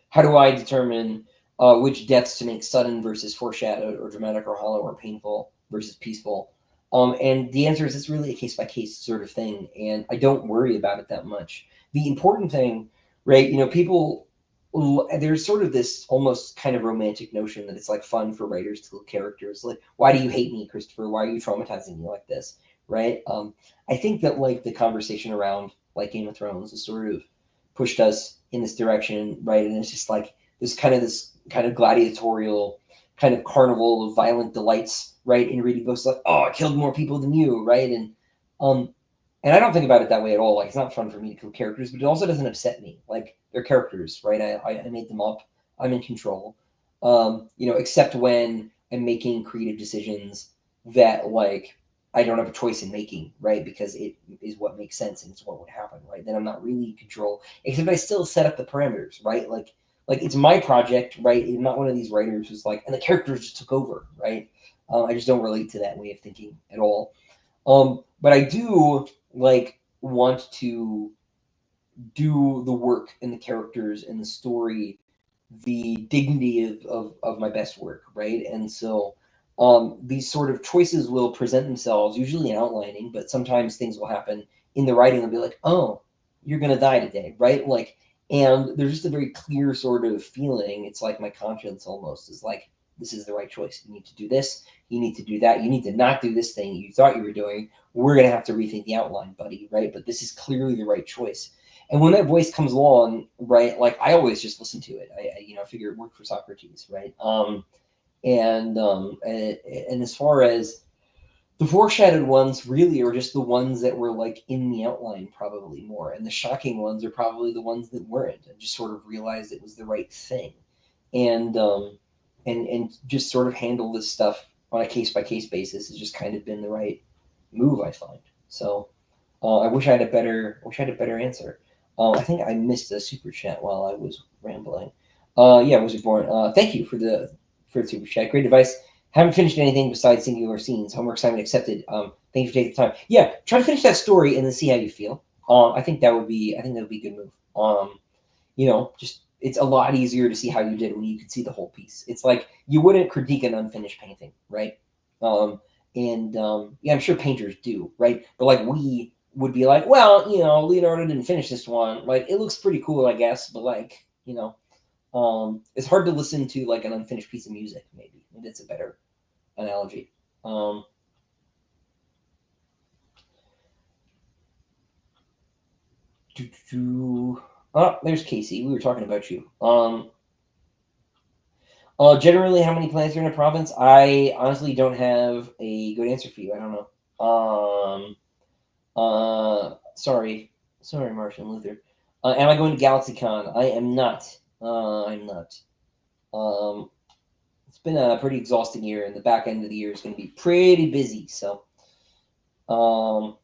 How do I determine which deaths to make sudden versus foreshadowed, or dramatic or hollow, or painful versus peaceful? And the answer is it's really a case by case sort of thing, and I don't worry about it that much. The important thing, right? People. There's sort of this almost kind of romantic notion that it's like fun for writers to kill characters. Like, why do you hate me, Christopher? Why are you traumatizing me like this? Right? I think that like the conversation around like Game of Thrones has sort of pushed us in this direction, right? And it's just like this kind of gladiatorial kind of carnival of violent delights, right? In reading books like, oh, I killed more people than you, right? Um and I don't think about it that way at all. Like it's not fun for me to kill characters, but it also doesn't upset me. Like they're characters, right? I made them up. I'm in control. Except when I'm making creative decisions that like I don't have a choice in making, right? Because it is what makes sense and it's what would happen, right? Then I'm not really in control, except I still set up the parameters, right? Like it's my project, right? I'm not one of these writers who's like, and the characters just took over, right? I just don't relate to that way of thinking at all. But I do like want to do the work and the characters and the story, the dignity of my best work, right? And so these sort of choices will present themselves, usually in outlining, but sometimes things will happen in the writing and be like, oh, you're gonna die today, right? Like, and there's just a very clear sort of feeling. It's like my conscience almost is like, this is the right choice. You need to do this. You need to do that. You need to not do this thing you thought you were doing. We're gonna have to rethink the outline, buddy, right? But this is clearly the right choice. And when that voice comes along, right, like I always just listen to it. I figure it worked for Socrates, right? And as far as the foreshadowed ones, really are just the ones that were like in the outline, probably more, and the shocking ones are probably the ones that weren't, and just sort of realized it was the right thing, and and just sort of handle this stuff on a case by case basis has just kind of been the right move, I find. So I wish I had a better, answer. I think I missed a super chat while I was rambling. Yeah, was it born? Thank you for the super chat. Great advice. Haven't finished anything besides singular scenes. Homework assignment accepted. Thank you for taking the time. Yeah, try to finish that story and then see how you feel. I think that would be a good move. Just it's a lot easier to see how you did when you could see the whole piece. It's like you wouldn't critique an unfinished painting, right? And Yeah, I'm sure painters do, right? But like we would be like, well, Leonardo didn't finish this one. Like it looks pretty cool, I guess, but like, it's hard to listen to like an unfinished piece of music. Maybe that's a better analogy. Um, oh, there's Casey. We were talking about you. Generally, how many planets are in a province? I honestly don't have a good answer for you. I don't know. Sorry, Martian Luther. Am I going to GalaxyCon? I am not. I'm not. Um, it's been a pretty exhausting year, and the back end of the year is going to be pretty busy. So, um,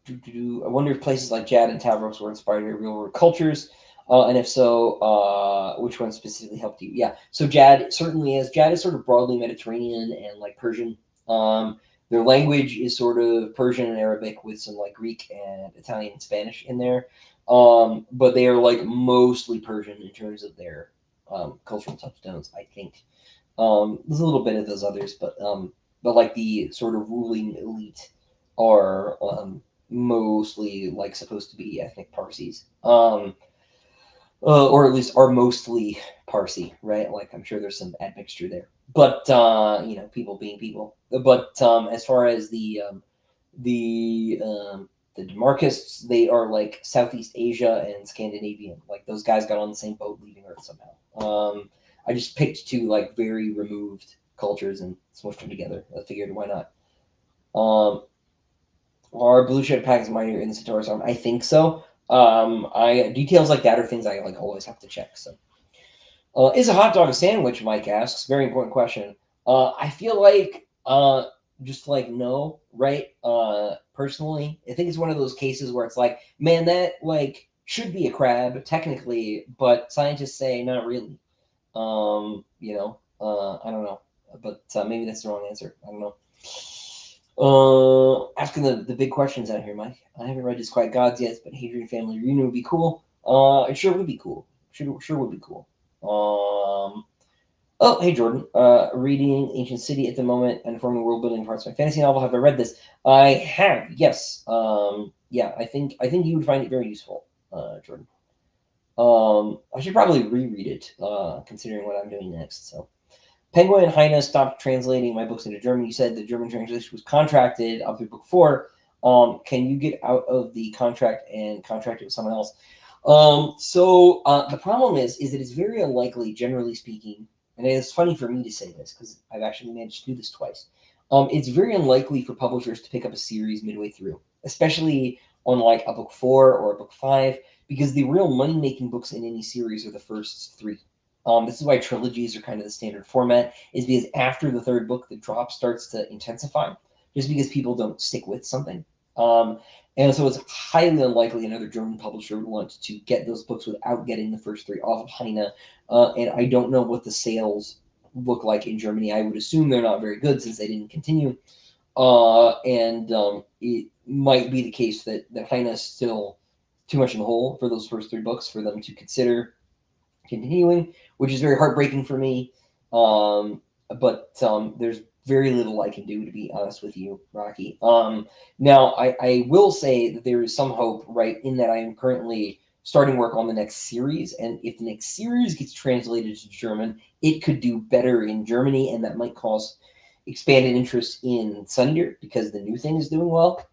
I wonder if places like Jad and Tavros were inspired by real world cultures. And if so, which one specifically helped you? Yeah, so Jad certainly is. Jad is sort of broadly Mediterranean and like Persian. Their language is sort of Persian and Arabic with some like Greek and Italian and Spanish in there. But they are like mostly Persian in terms of their cultural touchstones, I think. There's a little bit of those others, but like the sort of ruling elite are mostly like supposed to be ethnic Parsis, or at least are mostly Parsi, right? Like I'm sure there's some admixture there, but people being people. But as far as the Demarchists, they are like Southeast Asia and Scandinavian. Like those guys got on the same boat leaving Earth somehow. I just picked two like very removed cultures and smushed them together. I figured why not. Are blue ship packs minor in the Centaurus arm? I think so. I details like that are things I like always have to check. So, is a hot dog a sandwich? Mike asks. Very important question. I feel like just like no, right? Personally, I think it's one of those cases where it's like, man, that like should be a crab technically, but scientists say not really. I don't know, but maybe that's the wrong answer. I don't know. Asking the big questions out here, Mike. I haven't read Disquiet Gods yet, but Hadrian Family Reunion would be cool. It sure would be cool. Sure would be cool. Oh, hey Jordan. Reading Ancient City at the moment and forming world building parts of my fantasy novel. Have I read this? I have. Yes. Yeah. I think you would find it very useful, Jordan. I should probably reread it, considering what I'm doing next. So. Penguin and Heine stopped translating my books into German. You said the German translation was contracted up through book 4. Can you get out of the contract and contract it with someone else? The problem is that it's very unlikely, generally speaking, and it's funny for me to say this because I've actually managed to do this twice. It's very unlikely for publishers to pick up a series midway through, especially on like a book 4 or a book 5, because the real money making books in any series are the first 3. This is why trilogies are kind of the standard format, is because after the 3rd book, the drop starts to intensify, just because people don't stick with something. And so it's highly unlikely another German publisher would want to get those books without getting the first 3 off of Heine. And I don't know what the sales look like in Germany. I would assume they're not very good since they didn't continue. It might be the case that Heine is still too much in the hole for those first 3 books for them to consider continuing, which is very heartbreaking for me. But there's very little I can do, to be honest with you, Rocky. Now, I will say that there is some hope, right, in that I am currently starting work on the next series. And if the next series gets translated to German, it could do better in Germany, and that might cause expanded interest in Sun Eater because the new thing is doing well.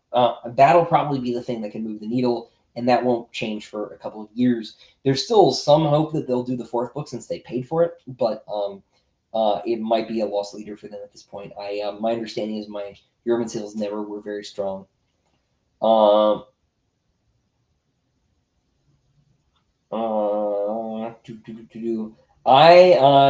That'll probably be the thing that can move the needle. and that won't change for a couple of years. There's still some hope that they'll do the fourth book since they paid for it, but it might be a lost leader for them at this point. My understanding is my urban sales never were very strong. Um, I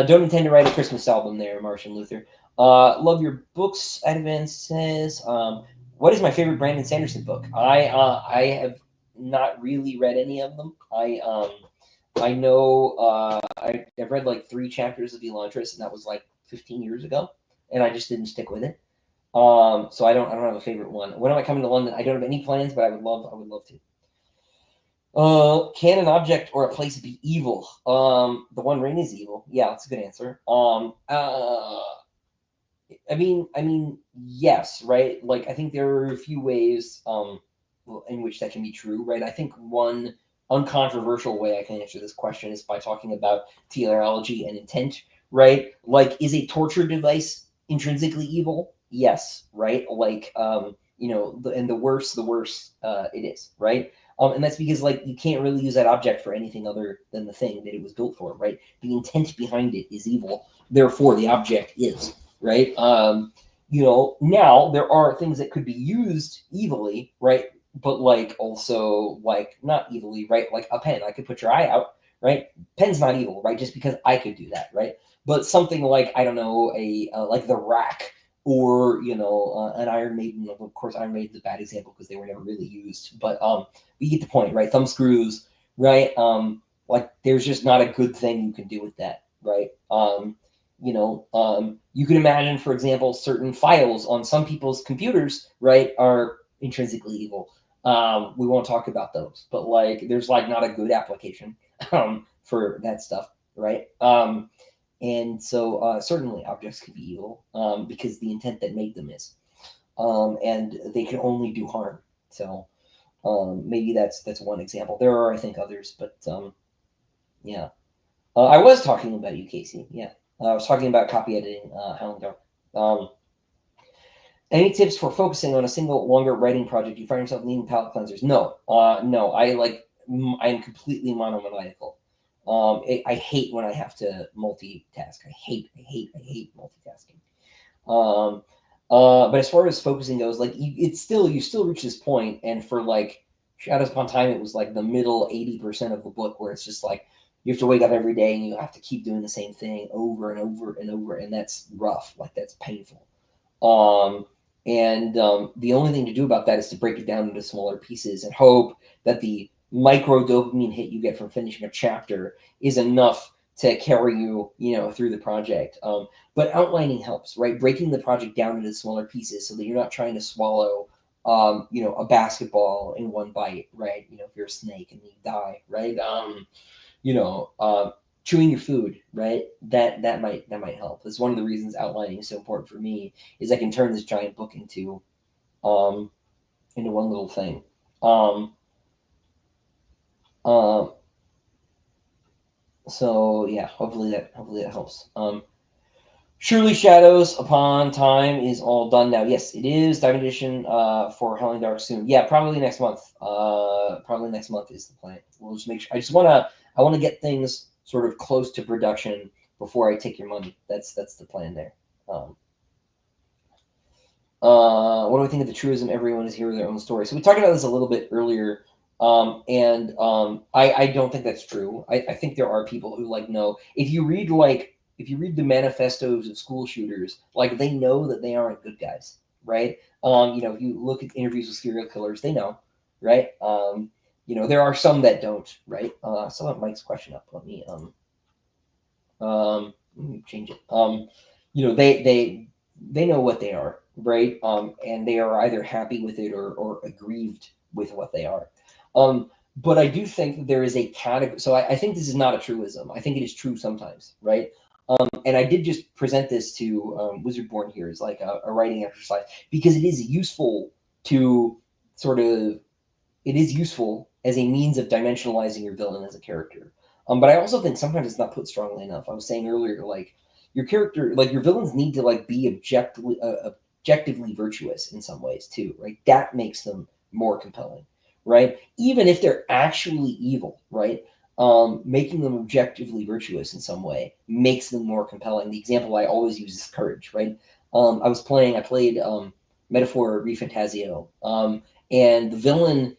don't intend to write a Christmas album there, Martian Luther. Love your books, Advance says. What is my favorite Brandon Sanderson book? I have not really read any of them. I know I've read like 3 chapters of Elantris, and that was like 15 years ago, and I just didn't stick with it. So I don't have a favorite one. When am I coming to London? I don't have any plans, but I would love to. Can an object or a place be evil? The One Ring is evil. Yeah, that's a good answer. I mean, yes, right? Like, I think there are a few ways in which that can be true, right? I think one uncontroversial way I can answer this question is by talking about teleology and intent, right? Like, is a torture device intrinsically evil? Yes, right? Like, and the worse, it is, right? And that's because, like, you can't really use that object for anything other than the thing that it was built for, right? The intent behind it is evil. Therefore, the object is, right? Now there are things that could be used evilly, right? But like also like not evilly, right? Like a pen, I could put your eye out, right? Pen's not evil, right? Just because I could do that, right? But something like I don't know, a like the rack, or an Iron Maiden. Of course, Iron Maiden's a bad example because they were never really used. But you get the point, right? Thumb screws, right? Like there's just not a good thing you can do with that, right? You can imagine, for example, certain files on some people's computers, right, are intrinsically evil. We won't talk about those, but like, there's like not a good application for that stuff, right? And so certainly objects can be evil because the intent that made them is, and they can only do harm. So maybe that's one example. There are, I think, others, but yeah. I was talking about you, Casey. Yeah. I was talking about copy editing, Howling Dark. Any tips for focusing on a single longer writing project? You find yourself needing palate cleansers? No, no. I am completely monomaniacal. I hate when I have to multitask. I hate multitasking. But as far as focusing goes, like you still reach this point, and for like Shadows Upon Time, it was like the middle 80% of the book where it's just like you have to wake up every day and you have to keep doing the same thing over and over and over, and that's rough. Like that's painful. The only thing to do about that is to break it down into smaller pieces and hope that the micro dopamine hit you get from finishing a chapter is enough to carry you, through the project. But outlining helps, right? Breaking the project down into smaller pieces so that you're not trying to swallow, a basketball in one bite, right? If you're a snake and you die, right? Chewing your food, right? That might help. That's one of the reasons outlining is so important for me, is I can turn this giant book into one little thing. So yeah, hopefully that helps. Surely Shadows Upon Time is all done now. Yes, it is. Diamond Edition for Howling Dark soon. Yeah, probably next month. Probably next month is the plan. We'll just make sure. I want to get things sort of close to production before I take your money. That's the plan there. What do I think of the truism? Everyone is here with their own story. So we talked about this a little bit earlier. I don't think that's true. I think there are people who know, if you read the manifestos of school shooters, they know that they aren't good guys, right? If you look at interviews with serial killers, they know, right? There are some that don't, right? So let Mike's question up. Let me change it. They know what they are, right? And they are either happy with it or aggrieved with what they are. But I do think that there is a category. So I think this is not a truism. I think it is true sometimes, right? And I did just present this to Wizardborn here as like a writing exercise, because it is useful to it is useful as a means of dimensionalizing your villain as a character. But I also think sometimes it's not put strongly enough. I was saying earlier, your character, your villains need to be objectively virtuous in some ways too, right? That makes them more compelling, right? Even if they're actually evil, right? Making them objectively virtuous in some way makes them more compelling. The example I always use is courage, right? I played Metaphor Refantasio, and the villain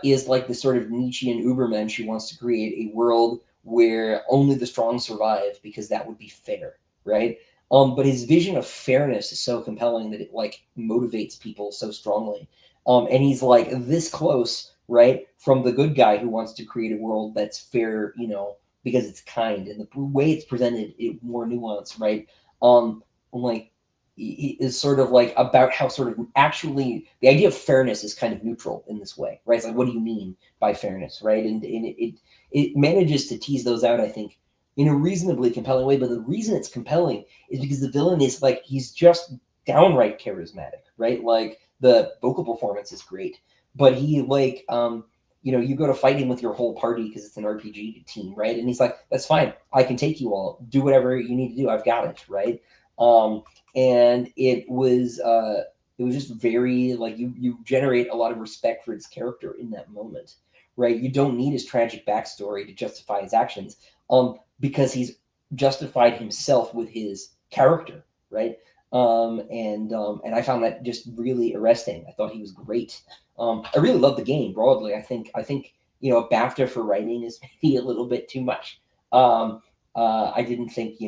is like this sort of Nietzschean Ubermensch who wants to create a world where only the strong survive because that would be fair, right? But his vision of fairness is so compelling that it like motivates people so strongly. And he's like this close, right, from the good guy who wants to create a world that's fair, because it's kind, and the way it's presented, it more nuanced, right? Like is sort of like about how sort of actually the idea of fairness is kind of neutral in this way, right? It's like, what do you mean by fairness, right? And it manages to tease those out, I think, in a reasonably compelling way. But the reason it's compelling is because the villain is like he's just downright charismatic, right? Like the vocal performance is great, but he like you go to fight him with your whole party because it's an RPG team, right? And he's like, that's fine, I can take you all, do whatever you need to do, I've got it, right? um and it was just very like you generate a lot of respect for his character in that moment, right? You don't need his tragic backstory to justify his actions, because he's justified himself with his character, right? And I found that just really arresting. I thought he was great. I really love the game broadly. I think a BAFTA for writing is maybe a little bit too much. I didn't think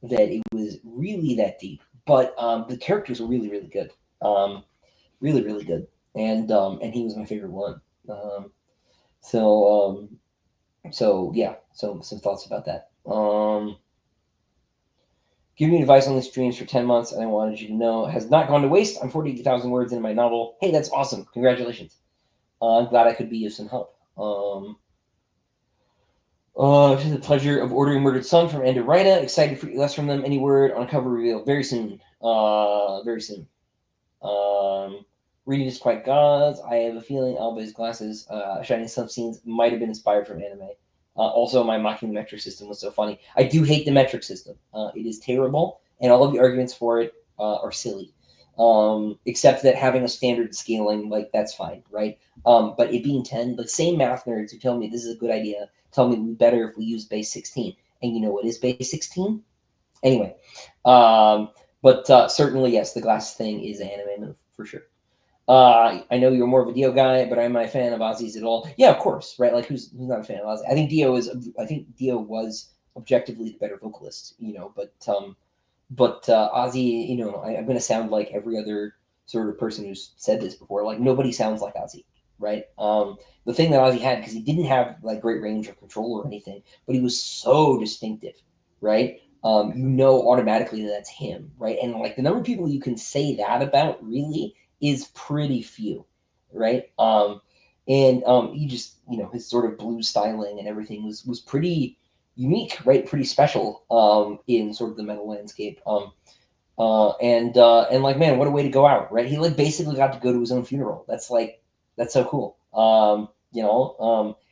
that it was really that deep, but the characters were really really good, really really good, and he was my favorite one. Um, so yeah, so some thoughts about that. Give me advice on the streams for 10 months, and I wanted you to know it has not gone to waste. I'm 48,000 words into my novel. Hey, that's awesome. Congratulations. I'm glad I could be of some help. I've had the pleasure of ordering Murdered Son from Enda Rina. Excited for less from them. Any word on cover reveal? Very soon. Very soon. Um, Reading Disquiet Gods. I have a feeling Alba's glasses, shining some scenes might have been inspired from anime. Also, my mocking the metric system was so funny. I do hate the metric system. It is terrible, and all of the arguments for it are silly. Except that having a standard scaling, like that's fine, right? But it being 10, the same math nerds who tell me this is a good idea tell me we better if we use base 16. And you know what is base 16? Anyway, but certainly yes, the glass thing is an anime move for sure. I know you're more of a Dio guy, but am I a fan of Ozzy's at all? Yeah, of course, right? Like who's not a fan of Ozzy? I think Dio was objectively the better vocalist, but Ozzy, I'm going to sound like every other sort of person who's said this before. Like nobody sounds like Ozzy, right? The thing that Ozzy had, because he didn't have like great range of control or anything, but he was so distinctive, right? Automatically that that's him, right? And like the number of people you can say that about really is pretty few, right? And he just, his sort of blues styling and everything was pretty unique, right? Pretty special in sort of the metal landscape. And like, man, what a way to go out, right? He like basically got to go to his own funeral. That's so cool.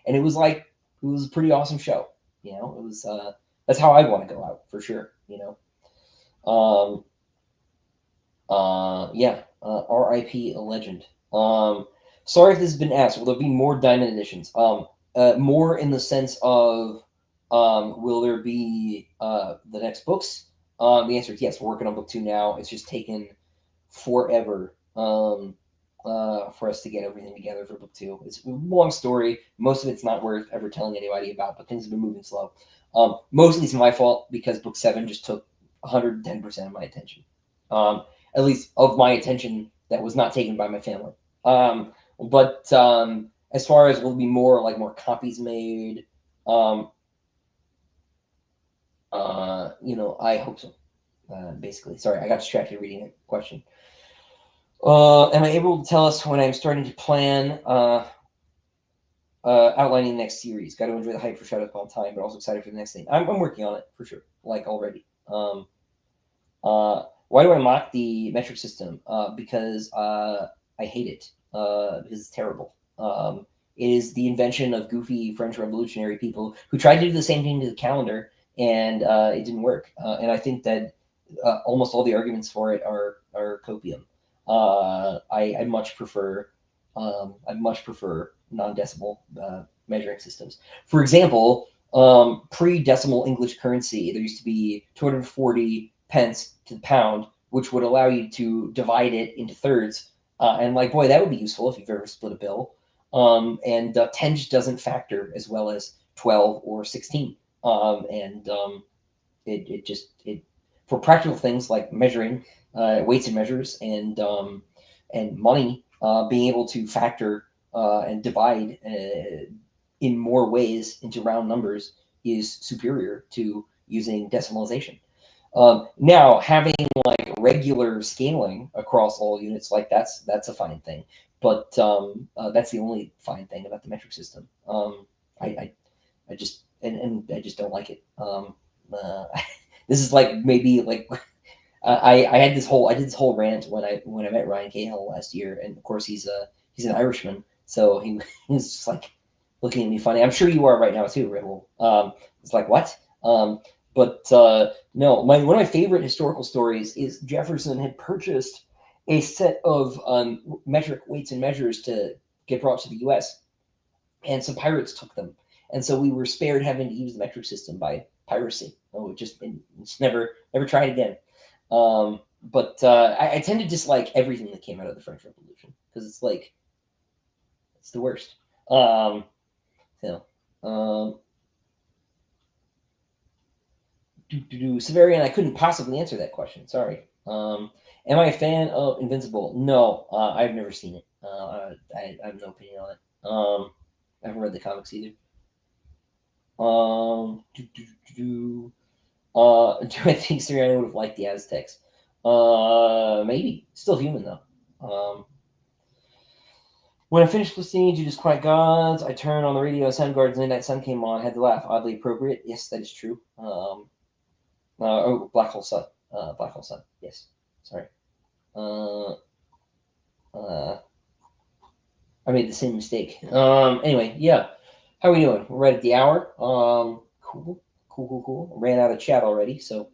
And it was like it was a pretty awesome show. It was that's how I'd want to go out for sure. Um, yeah. R.I.P. a legend. Sorry if this has been asked. Will there be more Diamond editions? More in the sense of, will there be the next books? The answer is yes. We're working on book 2 now. It's just taken forever for us to get everything together for book 2. It's a long story. Most of it's not worth ever telling anybody about, but things have been moving slow. Mostly it's my fault because book 7 just took 110% of my attention. At least of my attention that was not taken by my family. But as far as will be more copies made, I hope so. Basically, sorry, I got distracted reading a question. Am I able to tell us when I'm starting to plan outlining the next series? Got to enjoy the hype for Shadow Upon Time, but also excited for the next thing. I'm working on it for sure, like already. Why do I mock the metric system? Because I hate it. Because it's terrible. It is the invention of goofy French revolutionary people who tried to do the same thing to the calendar, and it didn't work. And I think that almost all the arguments for it are copium. I much prefer I much prefer non-decimal measuring systems. For example, pre-decimal English currency, there used to be 240 pence to the pound, which would allow you to divide it into thirds. And like, boy, that would be useful if you've ever split a bill. And 10 just doesn't factor as well as 12 or 16. It for practical things like measuring weights and measures and money, being able to factor and divide in more ways into round numbers is superior to using decimalization. Now, having like regular scaling across all units, like that's a fine thing, but that's the only fine thing about the metric system. I, I, I just and I just don't like it. This is like maybe like I had this whole I did this whole rant when I met Ryan Cahill last year, and of course he's an Irishman, so he was just like looking at me funny. I'm sure you are right now too, Ribble. It's like what? But no, one of my favorite historical stories is Jefferson had purchased a set of metric weights and measures to get brought to the U.S. and some pirates took them, and so we were spared having to use the metric system by piracy. Oh, it's never tried again. But I tend to dislike everything that came out of the French Revolution because it's like it's the worst. So, Severian, I couldn't possibly answer that question. Sorry. Am I a fan of Invincible? No, I've never seen it. I have no opinion on it. I haven't read the comics either. Do I think Seriano would have liked the Aztecs? Maybe. Still human though. When I finished listening to Just Quiet Gods, I turned on the radio. Soundgarden's Midnight Sun came on. I had to laugh. Oddly appropriate. Yes, that is true. Black Hole Sun. Black Hole Sun. Yes. Sorry. I made the same mistake. Anyway, yeah. How are we doing? We're right at the hour. Cool. Ran out of chat already. So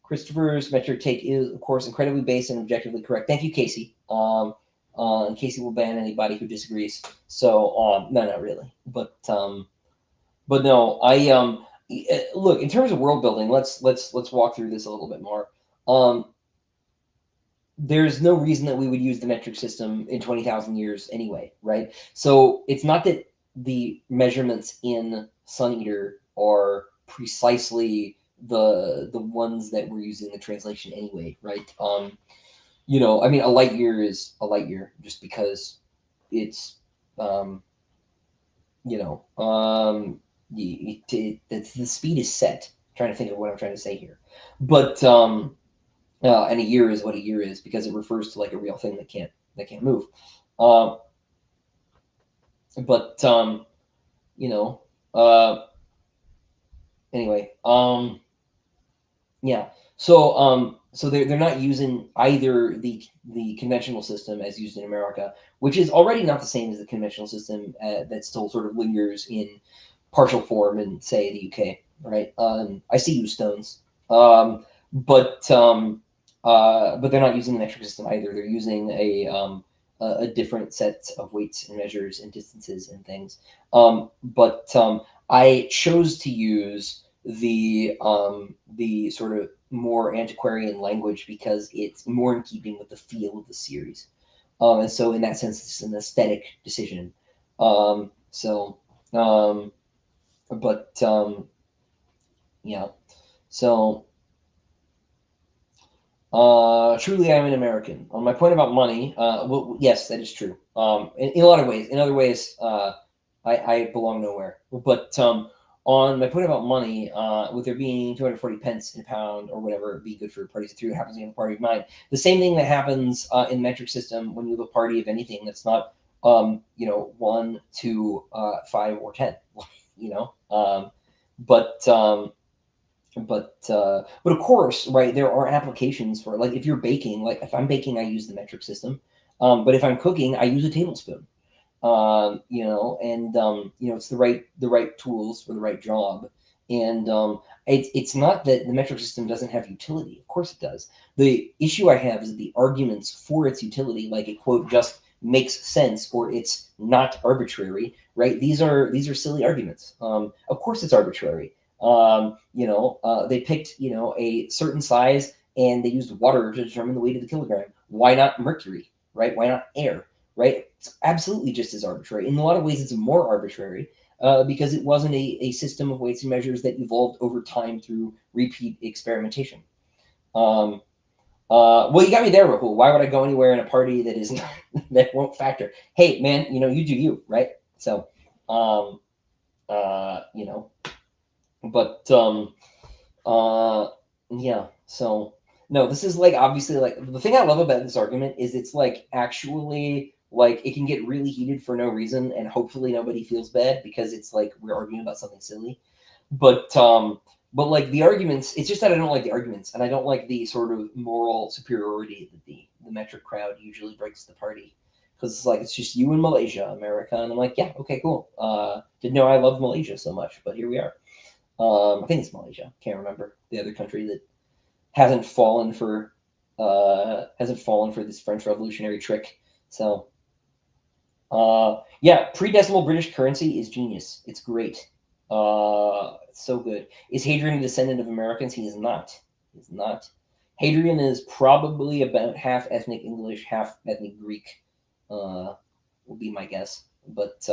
Christopher's metric take is, of course, incredibly based and objectively correct. Thank you, Casey. And Casey will ban anybody who disagrees. So, no, not really. But no, I look in terms of world building. Let's walk through this a little bit more. There's no reason that we would use the metric system in 20,000 years anyway, right? So it's not that the measurements in Sun Eater are precisely the ones that we're using in the translation anyway, right? I mean, a light year is a light year just because it's, the speed is set. I'm trying to think of what I'm trying to say here, but and a year is what a year is because it refers to like a real thing that can't move. Anyway, yeah. So they're not using either the conventional system as used in America, which is already not the same as the conventional system that still sort of lingers in partial form in, say, the UK, right? I see you, Stones. But they're not using the metric system either. They're using a different set of weights and measures and distances and things. I chose to use the sort of more antiquarian language because it's more in keeping with the feel of the series. And so in that sense, it's an aesthetic decision. Yeah. So truly, I'm an American. On my point about money, well, yes, that is true. In a lot of ways. In other ways, I belong nowhere. But on my point about money, with there being 240 pence in a pound or whatever, be good for parties of three. What happens in a party of nine? The same thing that happens in the metric system when you have a party of anything that's not, 1, 2, 5, or 10. But of course, right, there are applications for, like, if you're baking, like if I'm baking, I use the metric system. But if I'm cooking, I use a tablespoon. It's the right tools for the right job. And it's not that the metric system doesn't have utility. Of course it does. The issue I have is the arguments for its utility, like it, quote, just makes sense or it's not arbitrary, right? These are silly arguments. Of course, it's arbitrary. They picked a certain size and they used water to determine the weight of the kilogram. Why not mercury, right? Why not air, right? It's absolutely just as arbitrary. In a lot of ways, it's more arbitrary because it wasn't a system of weights and measures that evolved over time through repeat experimentation. Um, well, you got me there, Rahul. Why would I go anywhere in a party that is not, that won't factor? Hey, man, you do you, right? So, um, uh, you know, but yeah. So no, this is like obviously like the thing I love about this argument is it's like actually like it can get really heated for no reason, and hopefully nobody feels bad because it's like we're arguing about something silly. But like the arguments, it's just that I don't like the arguments, and I don't like the sort of moral superiority that the metric crowd usually brings to the party. Because it's like it's just you in Malaysia, America, and I'm like, yeah, okay, cool. Didn't know I loved Malaysia so much, but here we are. I think it's Malaysia. Can't remember the other country that hasn't fallen for this French Revolutionary trick. So yeah, pre-decimal British currency is genius. It's great. It's so good. Is Hadrian a descendant of Americans? He is not. He's not. Hadrian is probably about half ethnic English, half ethnic Greek. Will be my guess. But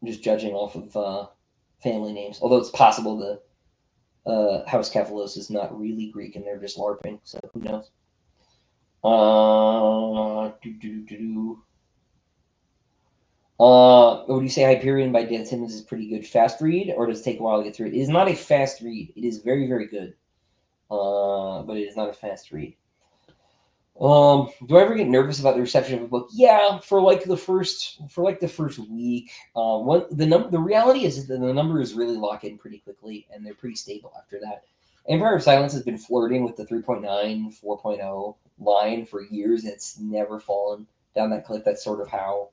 just judging off of family names, although it's possible the House Cavalos is not really Greek and they're just LARPing, so who knows? Would you say Hyperion by Dan Simmons is pretty good fast read, or does it take a while to get through it? It is not a fast read. It is very, very good, but it is not a fast read. Do I ever get nervous about the reception of a book? Yeah, for the first week. The reality is that the numbers really lock in pretty quickly, and they're pretty stable after that. Empire of Silence has been flirting with the 3.9, 4.0 line for years, and it's never fallen down that cliff. That's sort of how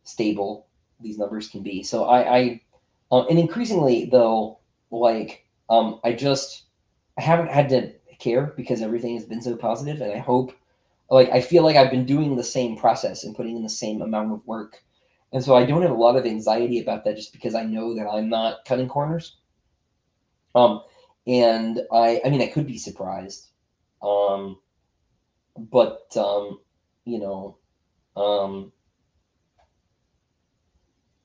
stable these numbers can be. So and increasingly though, I haven't had to care because everything has been so positive, and I hope. I feel like I've been doing the same process and putting in the same amount of work. And so I don't have a lot of anxiety about that just because I know that I'm not cutting corners. And I mean, I could be surprised. But, you know,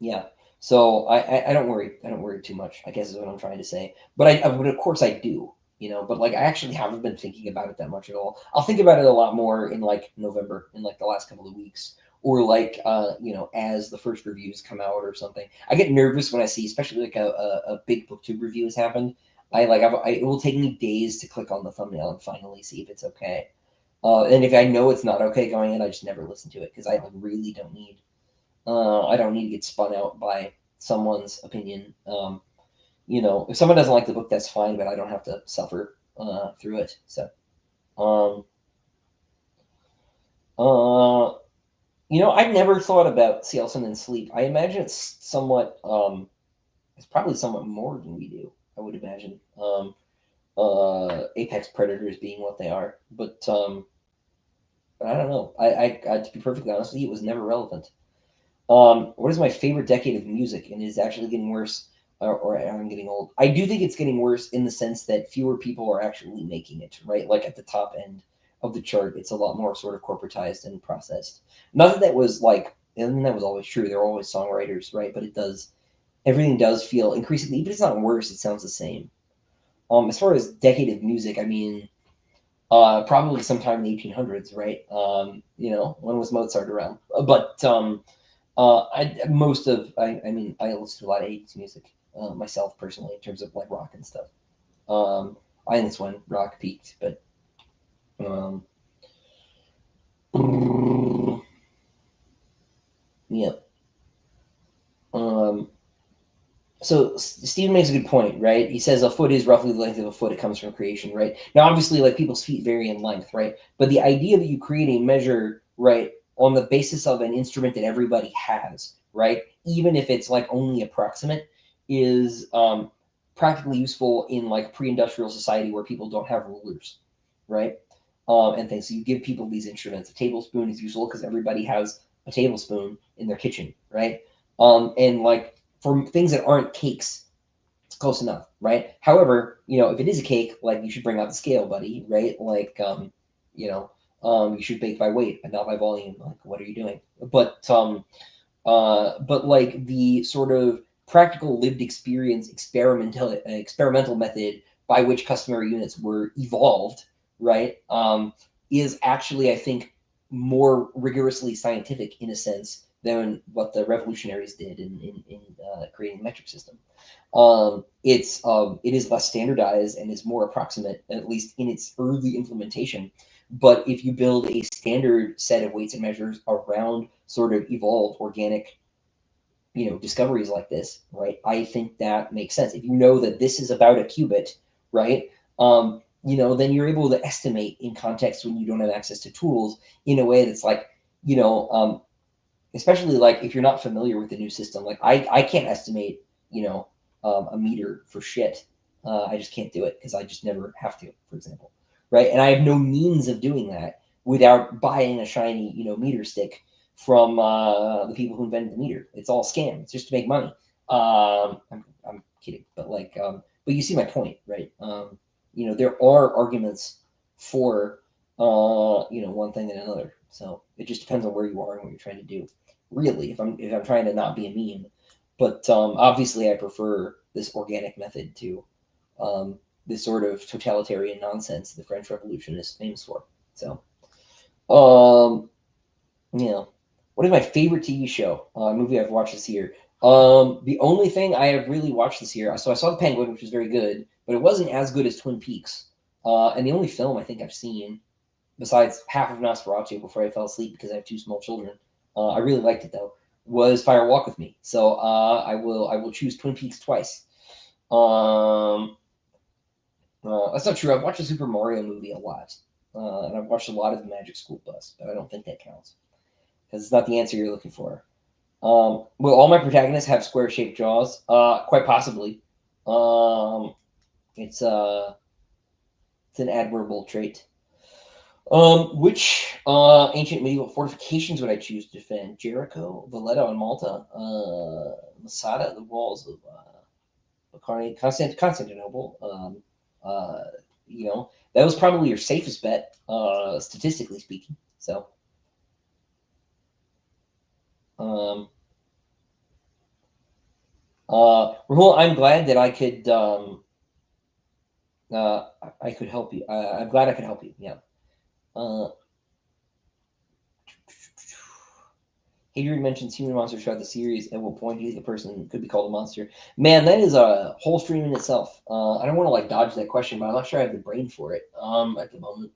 yeah. So I don't worry. I don't worry too much, I guess is what I'm trying to say. But of course I do. But I actually haven't been thinking about it that much at all. I'll think about it a lot more in November, in the last couple of weeks, or as the first reviews come out or something. I get nervous when I see, especially a big booktube review has happened. It will take me days to click on the thumbnail and finally see if it's okay. And if I know it's not okay going in, I just never listen to it because I really don't need. I don't need to get spun out by someone's opinion. If someone doesn't like the book, that's fine, but I don't have to suffer through it. So, I've never thought about Sealson and Sleep. I imagine it's probably somewhat more than we do, I would imagine. Apex predators being what they are, but I don't know. To be perfectly honest with you, it was never relevant. What is my favorite decade of music, and is it actually getting worse? Or I'm getting old. I do think it's getting worse in the sense that fewer people are actually making it, right? Like at the top end of the chart, it's a lot more sort of corporatized and processed. Not that was that was always true. There are always songwriters, right? But everything does feel increasingly, even if it's not worse, it sounds the same. As far as decade of music, I mean, probably sometime in the 1800s, right? When was Mozart around? But I listen to a lot of 80s music. Myself personally, in terms of rock and stuff. I think that's when rock peaked, but yeah. So Stephen makes a good point, right? He says a foot is roughly the length of a foot. It comes from creation, right? Now, obviously, people's feet vary in length, right? But the idea that you create a measure, right, on the basis of an instrument that everybody has, right, even if it's only approximate, is practically useful in pre-industrial society where people don't have rulers, right? and things. So you give people these instruments. A tablespoon is useful because everybody has a tablespoon in their kitchen, right? And like for things that aren't cakes, it's close enough, right? However, if it is a cake, like you should bring out the scale, buddy, right? Like, you should bake by weight and not by volume. Like, what are you doing? But like the sort of practical lived experience experimental method by which customer units were evolved, right, is actually, I think, more rigorously scientific in a sense than what the revolutionaries did in creating the metric system. It is less standardized and is more approximate, at least in its early implementation. But if you build a standard set of weights and measures around sort of evolved organic, discoveries like this, right? I think that makes sense. If you know that this is about a qubit, right? Then you're able to estimate in context when you don't have access to tools in a way that's like, especially like if you're not familiar with the new system, like I can't estimate, a meter for shit. I just can't do it because I just never have to, for example, right? And I have no means of doing that without buying a shiny, meter stick from the people who invented the meter. It's all scam. It's just to make money. I'm kidding, but but you see my point, right? There are arguments for one thing and another. So it just depends on where you are and what you're trying to do. Really, if I'm trying to not be a meme, but obviously I prefer this organic method to this sort of totalitarian nonsense the French Revolution is famous for. So, what is my favorite TV show? Movie I've watched this year. The only thing I have really watched this year, so I saw The Penguin, which was very good, but it wasn't as good as Twin Peaks. And the only film I think I've seen, besides half of Nosferatu before I fell asleep because I have two small children, I really liked it though, was Fire Walk with Me. So I will choose Twin Peaks twice. That's not true. I've watched the Super Mario movie a lot, and I've watched a lot of the Magic School Bus, but I don't think that counts because it's not the answer you're looking for. Will all my protagonists have square-shaped jaws? Quite possibly. It's an admirable trait. Which ancient medieval fortifications would I choose to defend? Jericho, Valletta on Malta, Masada, the walls of Constantinople. That was probably your safest bet, statistically speaking. So, Rahul, I'm glad that I could help you. I'm glad I could help you. Yeah. Hadrian mentions human monsters throughout the series. At what point do you think a person could be called a monster? Man, that is a whole stream in itself. I don't want to dodge that question, but I'm not sure I have the brain for it at the moment.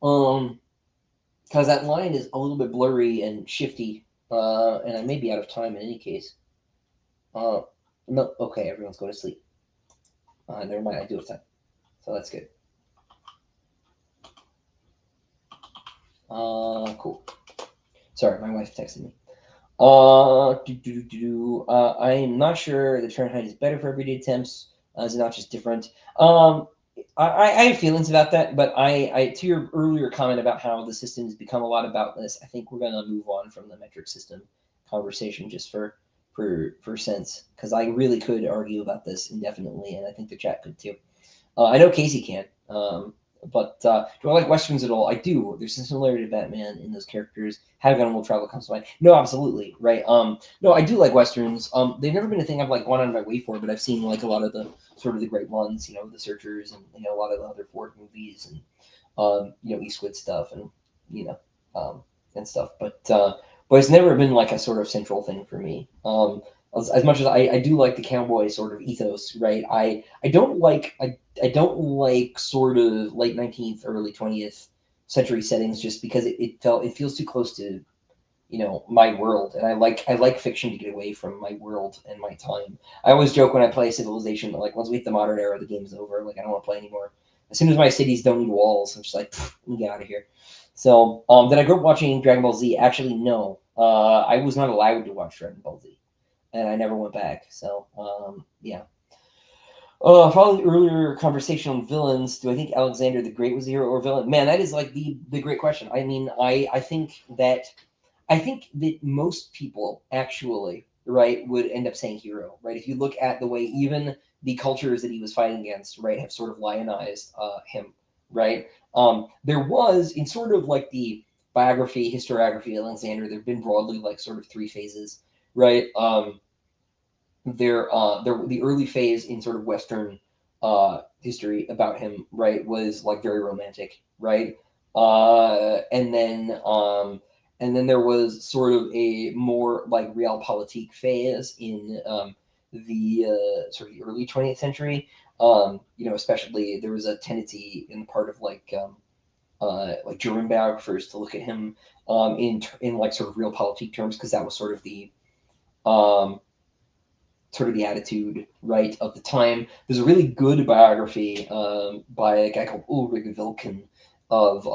Because that line is a little bit blurry and shifty, and I may be out of time in any case. No, okay, everyone's going to sleep. Never mind, I do have time, so that's good. Cool. Sorry, my wife texted me. I am not sure that Fahrenheit is better for everyday temps. Is it not just different? I have feelings about that, but I to your earlier comment about how the system has become a lot about this, I think we're gonna move on from the metric system conversation just for sense, because I really could argue about this indefinitely, and I think the chat could too. I know Casey can. But do I like westerns at all? I do. There's a similarity to Batman in those characters. Having Animal Travel comes to mind. No, absolutely, right. No, I do like westerns. They've never been a thing I've gone out of my way for, but I've seen a lot of the sort of the great ones. The Searchers, and a lot of the other Ford movies, and Eastwood stuff, and and stuff. But it's never been a sort of central thing for me. As much as I do like the cowboy sort of ethos, right? I don't like sort of late 19th, early 20th century settings just because it feels too close to my world, and I like fiction to get away from my world and my time. I always joke when I play Civilization that once we hit the modern era, the game's over. I don't want to play anymore. As soon as my cities don't need walls, I'm just let me get out of here. So did I grow up watching Dragon Ball Z? Actually, no. I was not allowed to watch Dragon Ball Z, and I never went back. So yeah. Following the earlier conversation on villains, do I think Alexander the Great was a hero or villain? Man, that is like the great question. I mean, I think that most people actually, right, would end up saying hero, right? If you look at the way even the cultures that he was fighting against, right, have sort of lionized him, right? There was in sort of like the biography, historiography of Alexander, there have been broadly like sort of three phases, right? There the early phase in sort of Western history about him, right, was like very romantic, right? And then there was sort of a more like realpolitik phase in the sort of the early 20th century. You know, especially there was a tendency in the part of like German biographers to look at him in like sort of realpolitik terms because that was um, sort of the attitude, right, of the time. There's a really good biography by a guy called Ulrich Wilken of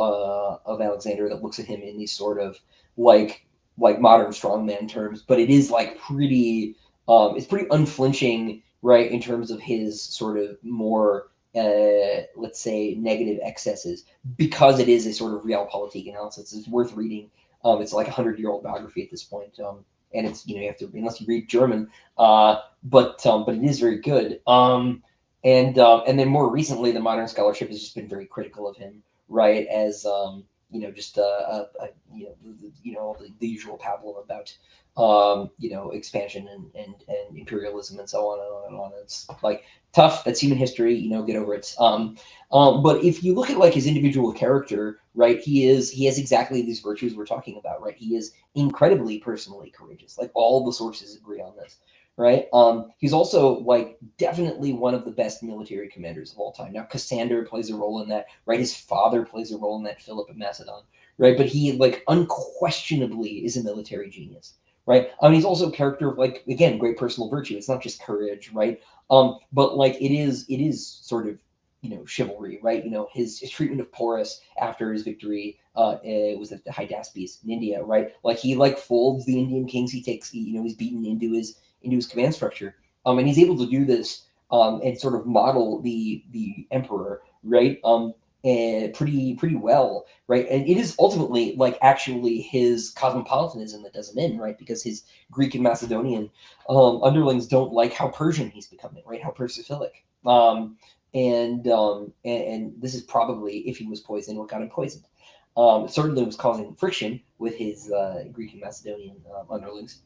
Alexander that looks at him in these sort of like like modern strongman terms, but it is like pretty it's pretty unflinching, right, in terms of his sort of more let's say negative excesses because it is a sort of realpolitik analysis. It's worth reading. It's like a 100-year-old biography at this point. And it's you know you have to unless you read German, but it is very good. And then more recently, the modern scholarship has just been very critical of him, right? As you know, just you know the usual pablum about you know expansion and imperialism and so on and on and on. It's like tough. That's human history. You know, get over it. But if you look at like his individual character, right, he has exactly these virtues we're talking about, right? He is incredibly personally courageous. Like all the sources agree on this, right? He's also like definitely one of the best military commanders of all time. Now, Cassander plays a role in that, right? His father plays a role in that, Philip of Macedon, right? But he like unquestionably is a military genius, right? I mean, he's also a character of like again great personal virtue. It's not just courage, right? But like it is sort of you know chivalry, right? You know his treatment of Porus after his victory was at the Hydaspes in India, right? Like he like folds the Indian kings. He takes you know he's beaten into his command structure, and he's able to do this and sort of model the emperor, right? And pretty well, right? And it is ultimately like actually his cosmopolitanism that does him in, right? Because his Greek and Macedonian underlings don't like how Persian he's becoming, right? How Persophilic. And this is probably if he was poisoned what got him poisoned. Certainly was causing friction with his Greek and Macedonian underlings.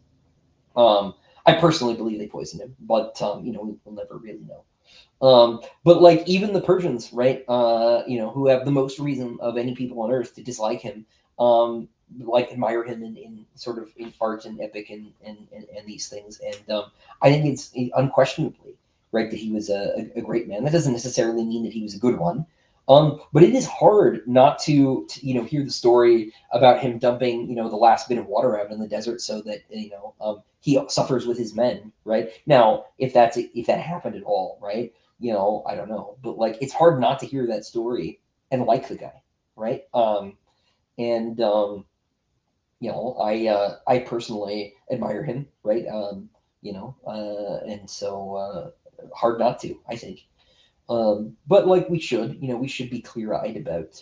I personally believe they poisoned him, but you know we'll never really know. But like even the Persians, right? You know, who have the most reason of any people on earth to dislike him, like admire him in sort of in art and epic and these things. And I think it's unquestionably right that he was a great man. That doesn't necessarily mean that he was a good one. But it is hard not to you know hear the story about him dumping you know the last bit of water out in the desert so that you know he suffers with his men. Right now, if that happened at all, right? You know, I don't know, but like it's hard not to hear that story and like the guy, right? And You know, I personally admire him, right? You know, and so hard not to, I think. But like we should, you know, we should be clear-eyed about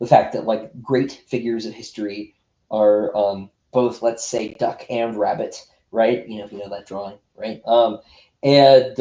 the fact that like great figures of history are both, let's say, duck and rabbit, right? You know, if you know that drawing, right? And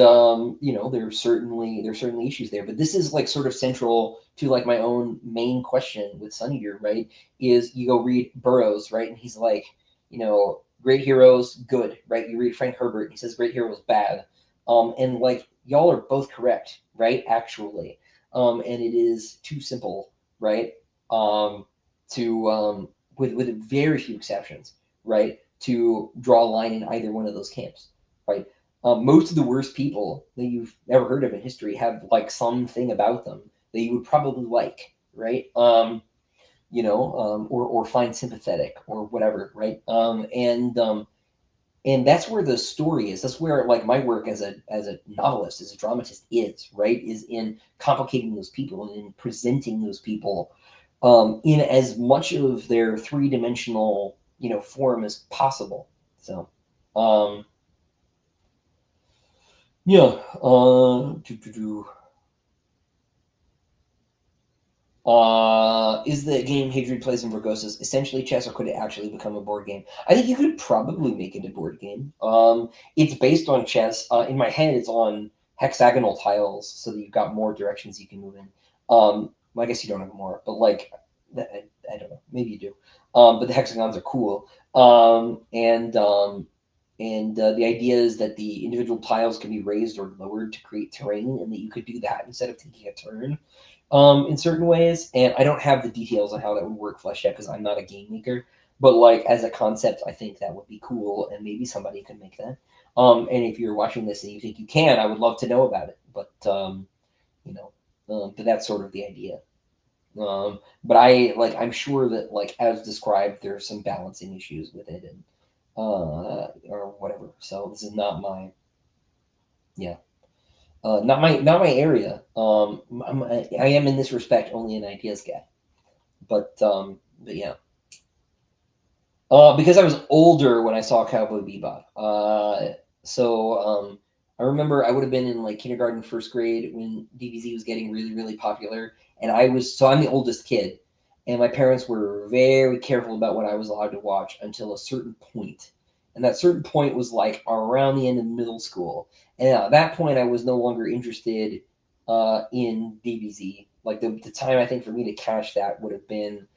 You know, there's certainly issues there, but this is like sort of central to like my own main question with Sun Eater, right? Is you go read Burroughs, right, and he's like, you know, great heroes, good, right? You read Frank Herbert, and he says great heroes, bad. And like y'all are both correct, right? Actually, and it is too simple, right? To with very few exceptions, right? To draw a line in either one of those camps, right? Most of the worst people that you've ever heard of in history have like something about them that you would probably like, right? You know, or find sympathetic or whatever, right? And that's where the story is. That's where like my work as a novelist, as a dramatist is, right? Is in complicating those people and in presenting those people in as much of their three-dimensional, you know, form as possible. So, um, Yeah. Is the game Hadrian plays in Burgos essentially chess, or could it actually become a board game? I think you could probably make it a board game. It's based on chess. In my head, it's on hexagonal tiles, so that you've got more directions you can move in. Well, I guess you don't have more, but like, I don't know. Maybe you do. But the hexagons are cool. And the idea is that the individual tiles can be raised or lowered to create terrain, and that you could do that instead of taking a turn in certain ways. And I don't have the details on how that would work fleshed out because I'm not a game maker. But like as a concept, I think that would be cool, and maybe somebody could make that. And if you're watching this and you think you can, I would love to know about it. But you know, but that's sort of the idea. But I'm sure that like as described, there's some balancing issues with it, and or whatever. So this is not my yeah. Not my area. I am in this respect only an ideas guy, but yeah. Because I was older when I saw Cowboy Bebop. So I remember I would have been in like kindergarten, first grade when DBZ was getting really, really popular, and I'm the oldest kid, and my parents were very careful about what I was allowed to watch until a certain point, and that certain point was like around the end of middle school, and at that point I was no longer interested in DBZ. Like the time I think for me to catch that would have been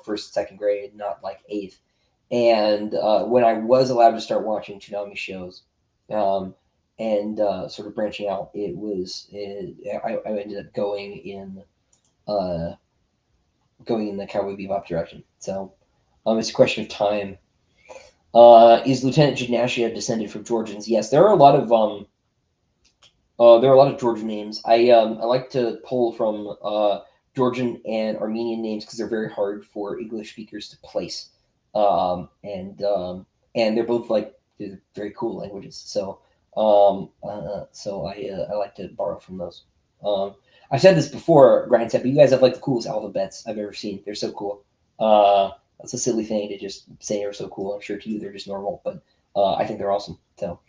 first, second grade, not like eighth. And when I was allowed to start watching Toonami shows, um, and sort of branching out, I ended up uh, going in the Cowboy Bebop direction. So it's a question of time. Is Lieutenant Gymnasia descended from Georgians? Yes, there are a lot of Georgian names. I like to pull from Georgian and Armenian names because they're very hard for English speakers to place, and they're both they're very cool languages. So I like to borrow from those. Um, I've said this before, Brian said, but you guys have like the coolest alphabets I've ever seen. They're so cool. That's a silly thing to just say they're so cool. I'm sure to you they're just normal, but I think they're awesome. So.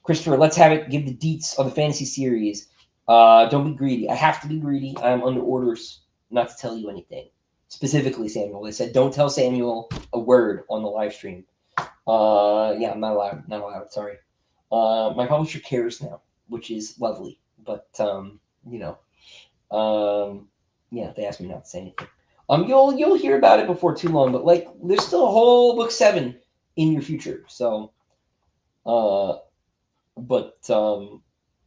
Christopher, let's have it. Give the deets on the fantasy series. Don't be greedy. I have to be greedy. I'm under orders not to tell you anything. Specifically, Samuel. They said don't tell Samuel a word on the live stream. Yeah, I'm not allowed. Not allowed. Sorry. My publisher cares now, which is lovely. But you know, yeah, they asked me not to say anything. You'll hear about it before too long. But like, there's still a whole book 7 in your future. So, uh, but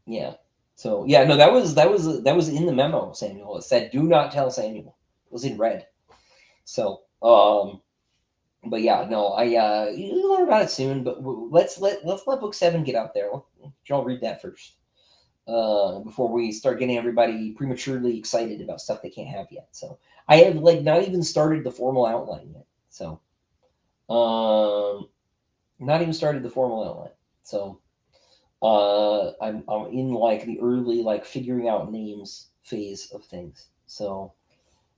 yeah. So yeah, no, that was in the memo, Samuel. It said do not tell Samuel. It was in red. So but yeah, no, you'll learn about it soon. But let's let book 7 get out there. Y'all read that first before we start getting everybody prematurely excited about stuff they can't have yet. So I have like not even started the formal outline yet. So not even started the formal outline. So I'm in like the early like figuring out names phase of things. So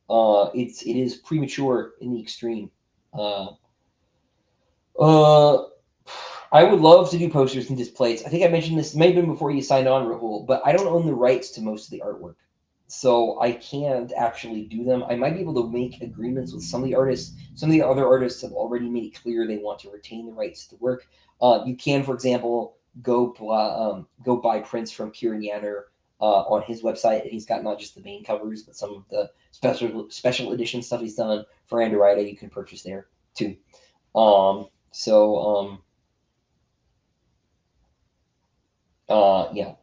it is premature in the extreme. Uh, uh, I would love to do posters and displays. I think I mentioned this may have been before you signed on, Rahul, but I don't own the rights to most of the artwork. So I can't actually do them. I might be able to make agreements with some of the artists. Some of the other artists have already made it clear they want to retain the rights to the work. You can, for example, go buy prints from Kieran Yanner on his website, and he's got not just the main covers, but some of the special edition stuff he's done for Andorita. You can purchase there too. Yeah.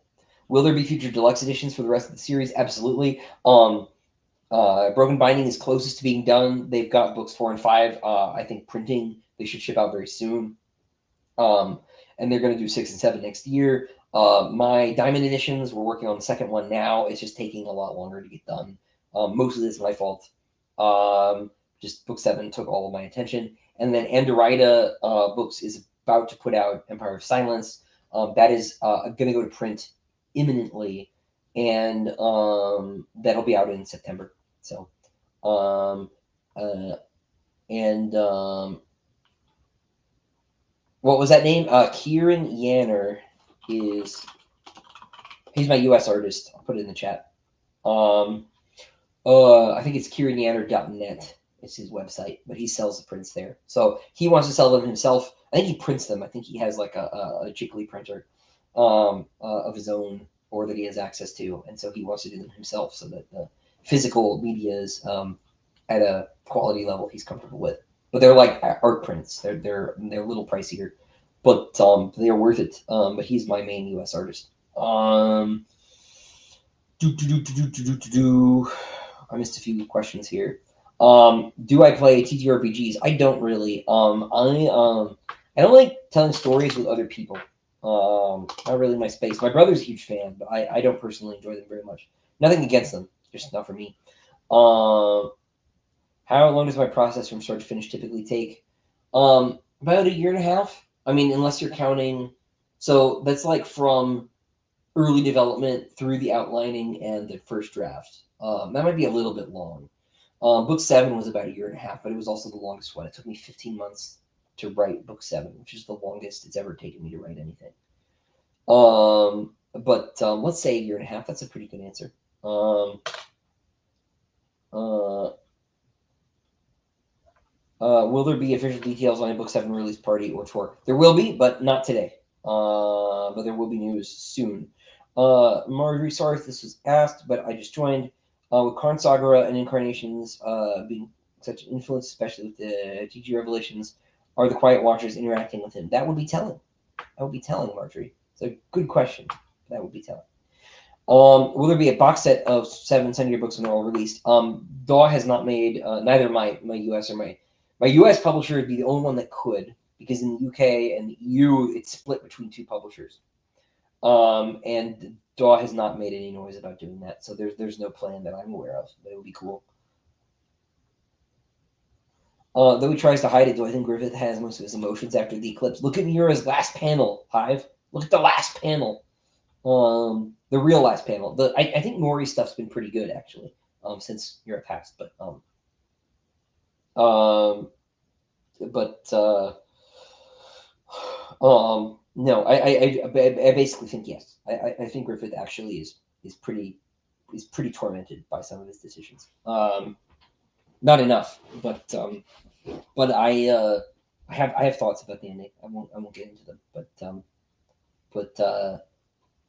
Will there be future deluxe editions for the rest of the series? Absolutely. Broken Binding is closest to being done. They've got books 4 and 5. I think printing they should ship out very soon. And they're going to do 6 and 7 next year. My Diamond editions, we're working on the second one now. It's just taking a lot longer to get done. Most of this is my fault. Just book 7 took all of my attention. And then Andorita Books is about to put out Empire of Silence. That is going to go to print imminently, and that'll be out in September. So, um, uh, and what was that name? Kieran Yanner is he's my U.S. artist. I'll put it in the chat. I think it's kieranyanner.net. It's his website, but he sells the prints there. So he wants to sell them himself. I think he prints them. I think he has like a Jiggly printer of his own, or that he has access to, and so he wants to do them himself, so that the physical media is at a quality level he's comfortable with. But they're like art prints. They're a little pricier, but they are worth it. But he's my main U.S. artist. I missed a few questions here. Do I play TTRPGs? I don't really. I don't like telling stories with other people. Not really my space. My brother's a huge fan, but I don't personally enjoy them very much. Nothing against them, just not for me. How long does my process from start to finish typically take? About a year and a half. I mean, unless you're counting. So that's like from early development through the outlining and the first draft. That might be a little bit long. Book 7 was about a year and a half, but it was also the longest one. It took me 15 months to write book 7, which is the longest it's ever taken me to write anything. But let's say a year and a half. That's a pretty good answer. Will there be official details on a book 7 release party or tour? There will be, but not today. But there will be news soon. Marjorie, sorry if this was asked, but I just joined. With Karn Saga and Incarnations being such an influence, especially with the TG Revelations, are the Quiet Watchers interacting with him? That would be telling. That would be telling, Marjorie. It's a good question. That would be telling. Will there be a box set of 7 Sunday books when they're all released? DAW has not made, neither my US or my US publisher would be the only one that could, because in the UK and the EU, it's split between 2 publishers. And DAW has not made any noise about doing that, so there's no plan that I'm aware of, but it would be cool. Though he tries to hide it, do I think Griffith has most of his emotions after the eclipse? Look at Mura's last panel, Hive. Look at the last panel. The real last panel. I think Maury's stuff's been pretty good, actually, since Mura passed, but no, I basically think yes. I think Griffith actually is pretty tormented by some of his decisions. Not enough, but I have thoughts about the ending. I won't get into them, but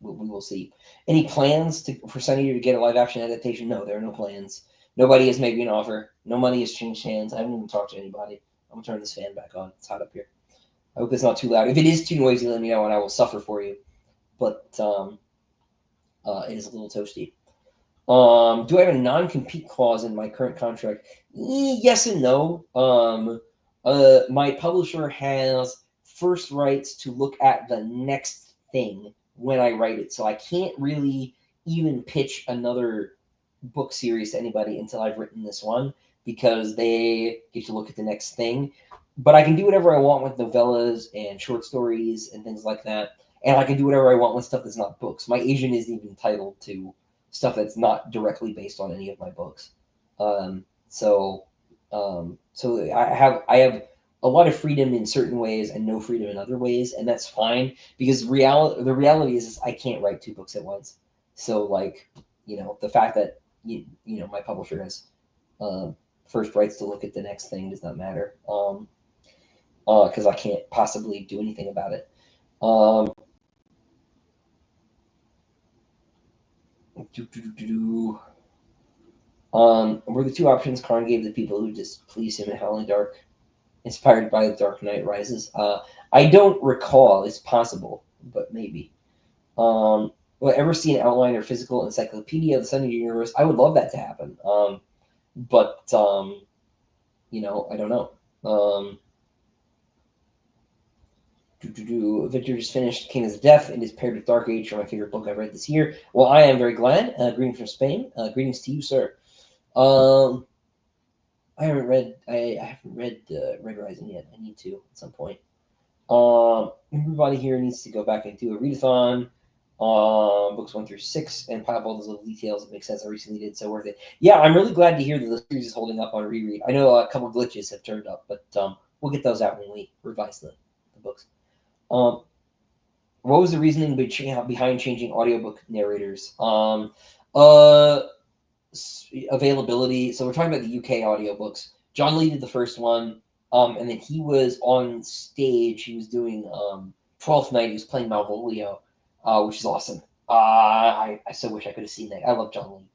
we will see. Any plans for Sunny to get a live action adaptation? No, there are no plans. Nobody has made me an offer. No money has changed hands. I haven't even talked to anybody. I'm gonna turn this fan back on. It's hot up here. I hope it's not too loud. If it is too noisy, let me know and I will suffer for you. But it is a little toasty. Do I have a non-compete clause in my current contract? Yes and no. My publisher has first rights to look at the next thing when I write it, so I can't really even pitch another book series to anybody until I've written this one, because they get to look at the next thing. But I can do whatever I want with novellas and short stories and things like that, and I can do whatever I want with stuff that's not books. My agent isn't even entitled to stuff that's not directly based on any of my books. So I have a lot of freedom in certain ways and no freedom in other ways, and that's fine, because the reality is I can't write 2 books at once. So, like, the fact that my publisher has first rights to look at the next thing does not matter, because I can't possibly do anything about it. Were the 2 options Karn gave the people who displeased him in Howling Dark inspired by The Dark Knight Rises? I don't recall. It's possible, but maybe. Will I ever see an outline or physical encyclopedia of the Sunday universe? I would love that to happen. But I don't know. Victor just finished King of Death and is paired with Dark Age for my favorite book I've read this year. Well, I am very glad. Greetings from Spain. Greetings to you, sir. I haven't read Red Rising yet. I need to at some point. Everybody here needs to go back and do a readathon. Books 1 through 6 and pile up all those little details. It makes sense. I recently did, so worth it. Yeah, I'm really glad to hear that the series is holding up on reread. I know a couple glitches have turned up, but we'll get those out when we revise the books. What was the reasoning behind changing audiobook narrators? Uh, Availability. So we're talking about the UK audiobooks. John Lee did the first one, and then he was on stage. He was doing Twelfth Night. He was playing Malvolio, which is awesome. I so wish I could have seen that. I love John Lee.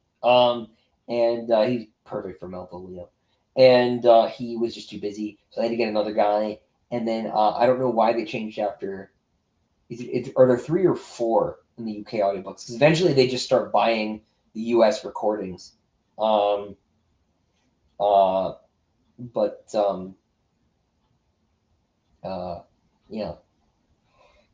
And he's perfect for Malvolio. And he was just too busy, so they had to get another guy. And then I don't know why they changed after. Are there 3 or 4 in the UK audiobooks? Because eventually they just start buying the US recordings. Um, uh, but uh, yeah.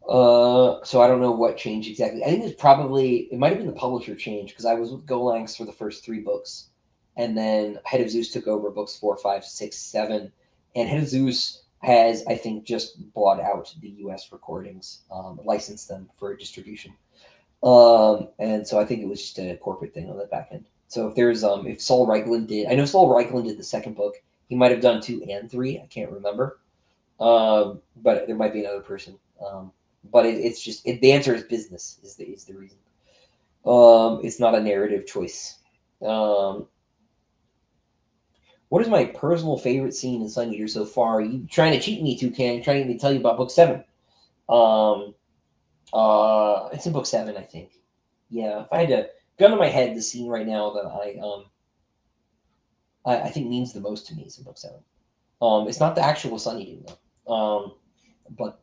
So I don't know what changed exactly. I think it might have been the publisher change because I was with Golanx for the first 3 books, and then Head of Zeus took over books 4, 5, 6, 7, and Head of Zeus has I think just bought out the U.S. recordings, licensed them for distribution, and so I think it was just a corporate thing on the back end. So if Saul Reichland did, I know Saul Reichland did the second book. He might have done 2 and 3. I can't remember. But there might be another person. But it's just the answer is business is the reason. It's not a narrative choice. Um, what is my personal favorite scene in Sun Eater so far? You trying to cheat me, Toucan? You're trying to get me to tell you about book 7. Um, it's in book 7, I think. Yeah, if I had to gun to my head, the scene right now that I think means the most to me is in book 7. It's not the actual Sun Eating though. But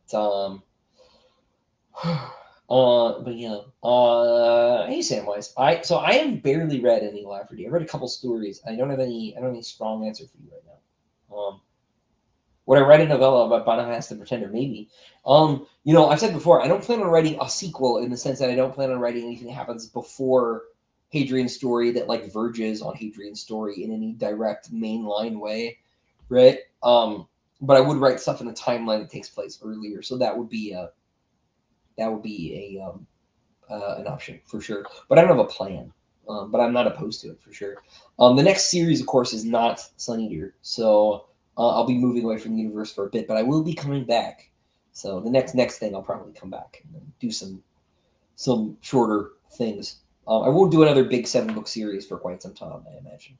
but yeah. Hey Samwise. I have barely read any Lafferty. I read a couple stories. I don't have any strong answer for you right now. Would I write a novella about Boniface the Pretender? Maybe. I've said before, I don't plan on writing a sequel in the sense that I don't plan on writing anything that happens before Hadrian's story that like verges on Hadrian's story in any direct mainline way, right? But I would write stuff in a timeline that takes place earlier, so that would be an option for sure. But I don't have a plan. But I'm not opposed to it for sure. The next series, of course, is not Sun Eater, so I'll be moving away from the universe for a bit, but I will be coming back. So the next thing, I'll probably come back and do some shorter things. I won't do another big 7-book series for quite some time, I imagine.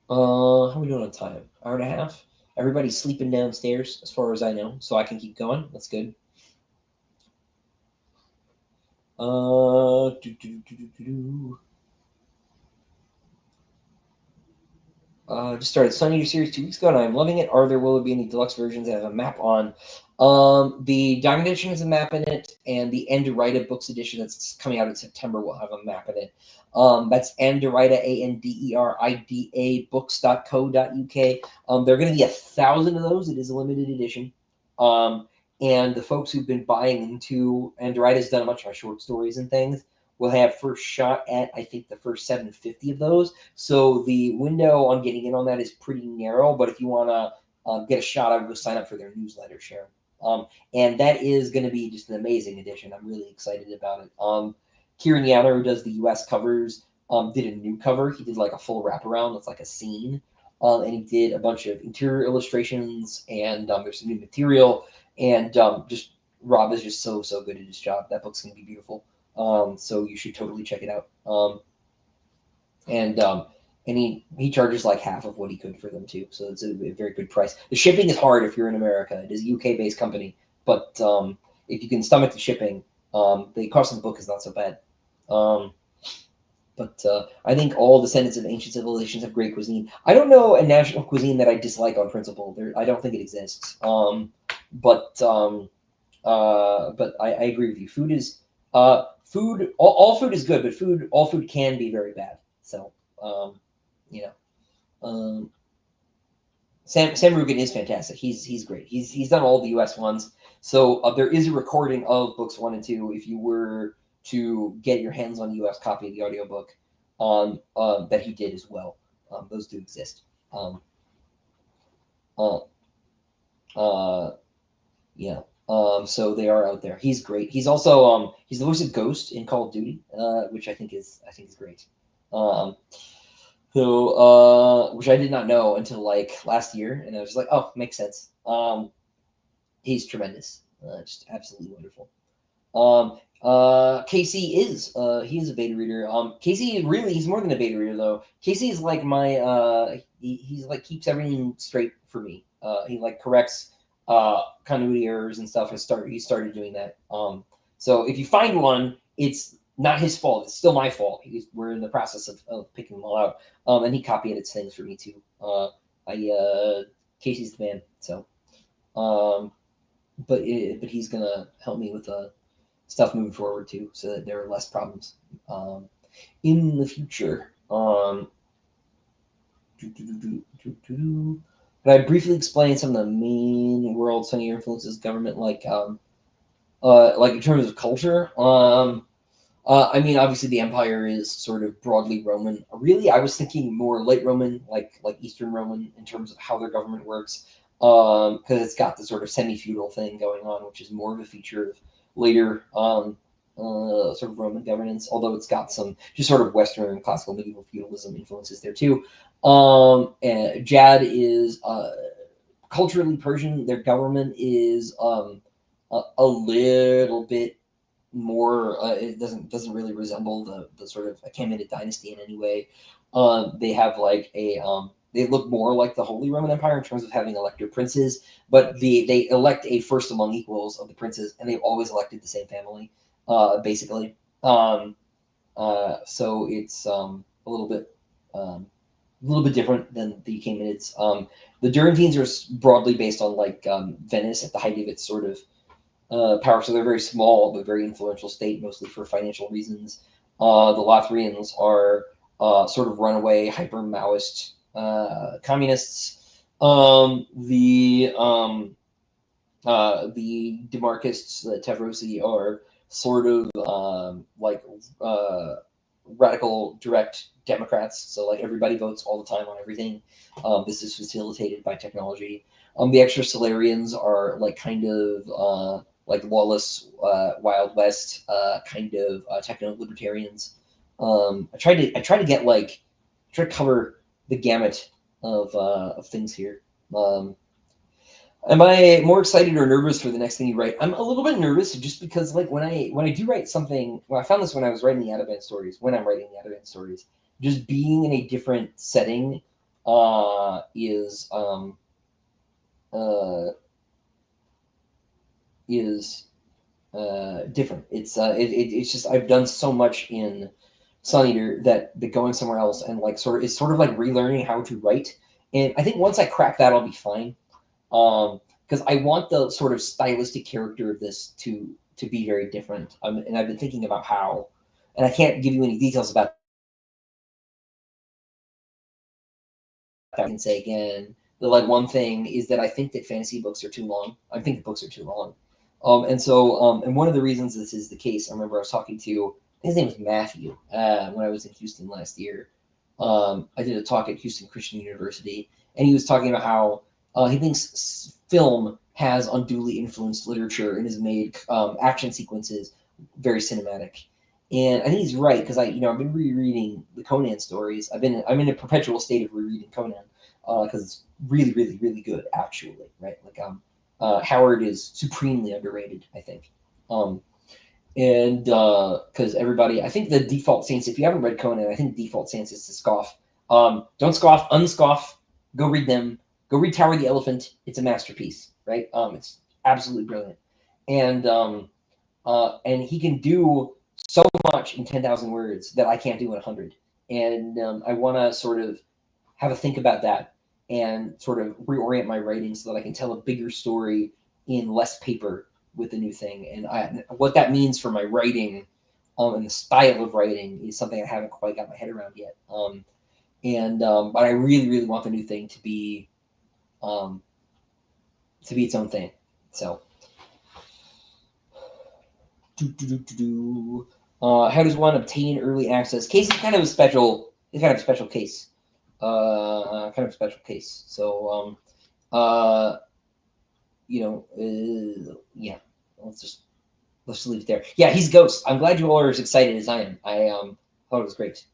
How are we doing on time? Hour and a half. Everybody's sleeping downstairs, as far as I know, so I can keep going. That's good. Do, do, do, do, do. Just started Sun Eater series 2 weeks ago, and I'm loving it. Will there be any deluxe versions that have a map on? The Diamond Edition has a map in it, and the Anderida Books edition that's coming out in September will have a map in it. That's Anderida, Anderida books.co.uk. There are going to be 1,000 of those. It is a limited edition. And the folks who've been buying into Andorida's done a bunch of short stories and things will have first shot at, I think, the first 750 of those. So the window on getting in on that is pretty narrow. But if you want to get a shot, I would go sign up for their newsletter, Sharon. And that is going to be just an amazing edition. I'm really excited about it. Kieran Yanner, who does the US covers, did a new cover. He did like a full wraparound that's like a scene. And he did a bunch of interior illustrations, and there's some new material. And just Rob is just so good at his job. That book's going to be beautiful. So you should totally check it out. And he charges like half of what he could for them too, so it's a very good price. The shipping is hard if you're in America. It is a UK based company, but if you can stomach the shipping, the cost of the book is not so bad. But I think all descendants of ancient civilizations have great cuisine. I don't know a national cuisine that I dislike on principle. I don't think it exists. But I agree with you. Food is food. All food is good, but all food can be very bad. So you know, Sam Rugen is fantastic. He's great. He's done all the US ones. So there is a recording of books 1 and 2 if you were to get your hands on a US copy of the audiobook that he did as well. Those do exist. Yeah. So they are out there. He's great. He's also he's the voice of Ghost in Call of Duty, which I think is great. Which I did not know until like last year, and I was like, oh, makes sense. He's tremendous. Just absolutely wonderful. Casey is he is a beta reader. Casey really he's more than a beta reader though. Casey is like my he's like keeps everything straight for me. He like corrects continuity errors and stuff. He started doing that. So if you find one, it's not his fault. It's still my fault. We're in the process of picking them all out. And he copy edits things for me too. Casey's the man. So but he's gonna help me with stuff moving forward too, so that there are less problems in the future. Can I briefly explain some of the main world Sunny influences government, like in terms of culture? I mean, obviously the empire is sort of broadly Roman. Really, I was thinking more late Roman, like Eastern Roman, in terms of how their government works, because it's got the sort of semi-feudal thing going on, which is more of a feature of later sort of Roman governance. Although it's got some just sort of Western classical medieval feudalism influences there too. Jad is culturally Persian. Their government is a little bit more it doesn't really resemble the sort of Achaemenid dynasty in any way. They have like a they look more like the Holy Roman Empire in terms of having elected princes, but they elect a first among equals of the princes, and they've always elected the same family, basically. So it's a little bit different than the Achaemenids. The Durantines are broadly based on like Venice at the height of its sort of power, so they're very small but very influential state, mostly for financial reasons. The Lothrians are sort of runaway hyper Maoist communists. The Demarchists, the Tevrosi, are sort of like radical direct Democrats. So like everybody votes all the time on everything. This is facilitated by technology. The Extrasolarians are like kind of like lawless, Wild West kind of techno libertarians. I try to get like try to cover the gamut of things here. Am I more excited or nervous for the next thing you write? I'm a little bit nervous just because like when I do write something, well, I found this when I was writing the Adaptations stories, when I'm writing the Adaptations stories, just being in a different setting is different. It's just I've done so much in Sun Eater that going somewhere else and like sort of like relearning how to write. And I think once I crack that, I'll be fine. Because I want the sort of stylistic character of this to be very different. And I've been thinking about how, and I can't give you any details about that. I can say again, the like one thing is that I think that fantasy books are too long. I think the books are too long. And one of the reasons this is the case, I remember I was talking to, his name was Matthew, when I was in Houston last year. I did a talk at Houston Christian University, and he was talking about how he thinks film has unduly influenced literature and has made action sequences very cinematic. And I think he's right because I've been rereading the Conan stories. I'm in a perpetual state of rereading Conan because it's really really really good actually, right? Like Howard is supremely underrated, I think. And because everybody, I think the default stance, if you haven't read Conan, I think the default stance is to scoff. Don't scoff, unscoff, go read them. Go read Tower of the Elephant. It's a masterpiece, right? It's absolutely brilliant. And he can do so much in 10,000 words that I can't do in 100. And I want to sort of have a think about that and sort of reorient my writing so that I can tell a bigger story in less paper with the new thing. And what that means for my writing and the style of writing is something I haven't quite got my head around yet. But I really, really want the new thing to be its own thing. So, how does one obtain early access? Casey's kind of a special. It's kind of a special case. Kind of a special case. So, yeah. Let's just leave it there. Yeah, he's Ghost. I'm glad you all are as excited as I am. I thought it was great.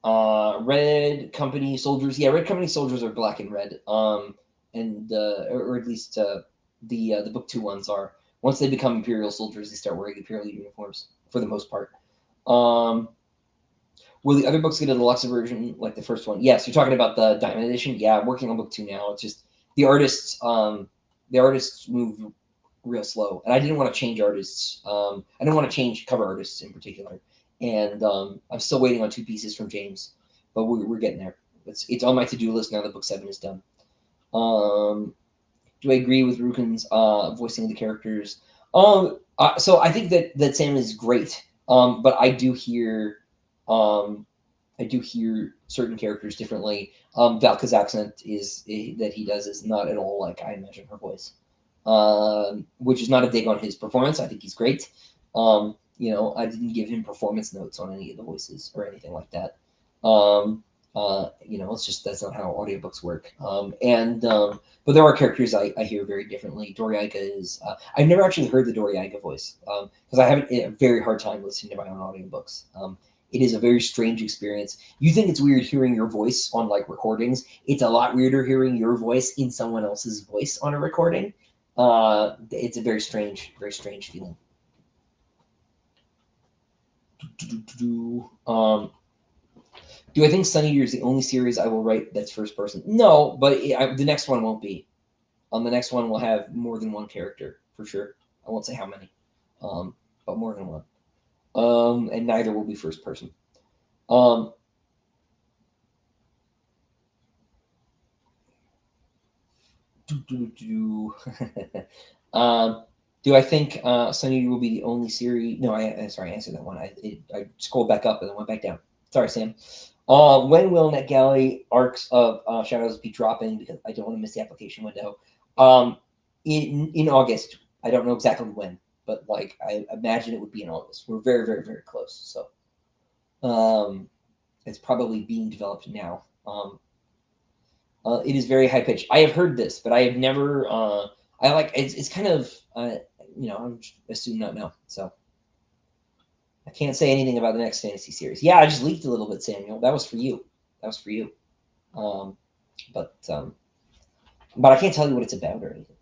Red Company soldiers. Yeah, Red Company soldiers are black and red. And or at least the book 2 ones are. Once they become Imperial soldiers, they start wearing Imperial uniforms for the most part. Will the other books get a deluxe version like the first one? Yes, you're talking about the Diamond Edition. Yeah, I'm working on book 2 now. It's just the artists move real slow, and I didn't want to change artists. I didn't want to change cover artists in particular, and I'm still waiting on 2 pieces from James, but we're getting there. It's on my to do list now that book 7 is done. Do I agree with Rukin's voicing of the characters? So I think that Sam is great, but I do hear certain characters differently. Valka's accent that he does is not at all like I imagine her voice, which is not a dig on his performance. I think he's great. I didn't give him performance notes on any of the voices or anything like that. It's just that's not how audiobooks work. But there are characters I hear very differently. Doriaika is I've never actually heard the Doriaika voice because I have a very hard time listening to my own audiobooks. It is a very strange experience. You think it's weird hearing your voice on like recordings. It's a lot weirder hearing your voice in someone else's voice on a recording. It's a very strange feeling. Do I think Sun Eater is the only series I will write that's first person? No, but the next one won't be. The next one will have more than one character for sure. I won't say how many, but more than one. And neither will be first person. Do I think Sun Eater will be the only series? No, I answered that one. I scrolled back up and then went back down. Sorry, Sam. When will NetGalley arcs of Shadows be dropping? Because I don't want to miss the application window. In August. I don't know exactly when, but like I imagine it would be in August. We're very, very, very close. So it's probably being developed now. It is very high pitched. I have heard this, but I have never. I like it's kind of I'm assume not know. So I can't say anything about the next fantasy series. Yeah, I just leaked a little bit, Samuel. That was for you. But I can't tell you what it's about or anything.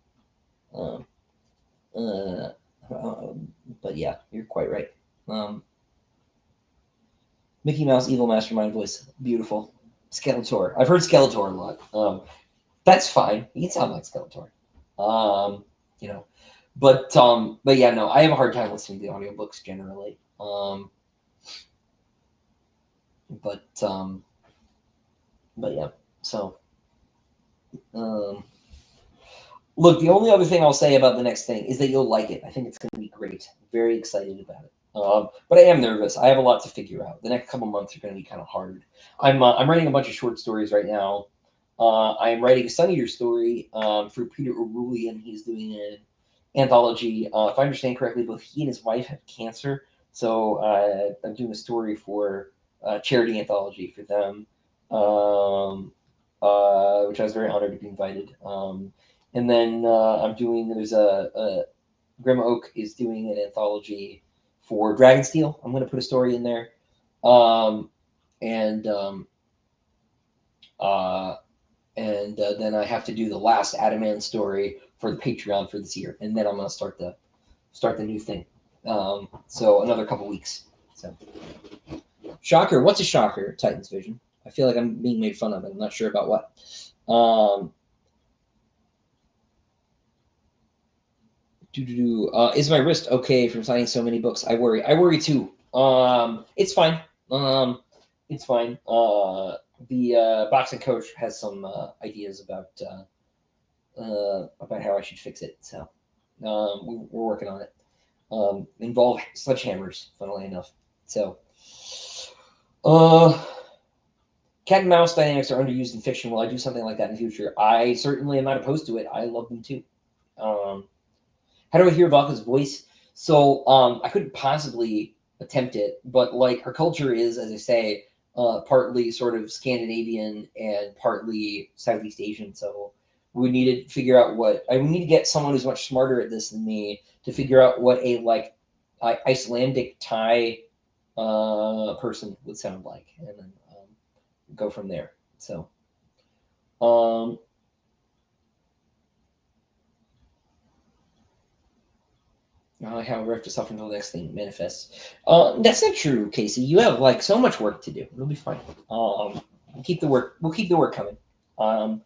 But yeah, you're quite right. Mickey Mouse Evil Mastermind voice, beautiful. Skeletor. I've heard Skeletor a lot. That's fine. He can sound like Skeletor. But yeah, no, I have a hard time listening to the audiobooks generally. But yeah, so look, the only other thing I'll say about the next thing is that you'll like it. I think it's going to be great. I'm very excited about it. But I am nervous. I have a lot to figure out. The next couple months are going to be kind of hard. I'm writing a bunch of short stories right now. I'm writing a Sun Eater story for Peter O'Rourke, and he's doing an anthology. If I understand correctly, both he and his wife have cancer, so I'm doing a story for a charity anthology for them, which I was very honored to be invited. And then there's a Grim Oak is doing an anthology for Dragonsteel. I'm going to put a story in there. And then I have to do the last Adaman story for the Patreon for this year, and then I'm going to start the new thing. So another couple weeks. So shocker, what's a shocker? Titan's Vision. I feel like I'm being made fun of, and I'm not sure about what. Is my wrist okay from signing so many books? I worry too. It's fine. It's fine. The boxing coach has some ideas about how I should fix it. So we're working on it. Involve sledgehammers, funnily enough. So cat and mouse dynamics are underused in fiction. Will I do something like that in the future? I certainly am not opposed to it. I love them too. How do I hear Valka's voice? So I couldn't possibly attempt it, but like her culture is, as I say, partly sort of Scandinavian and partly Southeast Asian. So we need to figure out we need to get someone who's much smarter at this than me to figure out what a Icelandic Thai person would sound like, and then go from there. So, um, however, we have to suffer until the next thing manifests. That's not true, Casey. You have like so much work to do. It'll be fine. We'll keep the work. We'll keep the work coming. Um,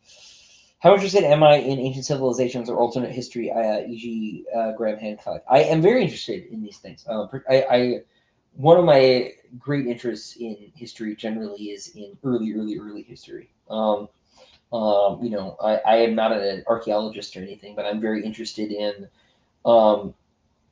how interested am I in ancient civilizations or alternate history, e.g., Graham Hancock? I am very interested in these things. One of my great interests in history generally is in early history. I am not an archaeologist or anything, but I'm very interested in um,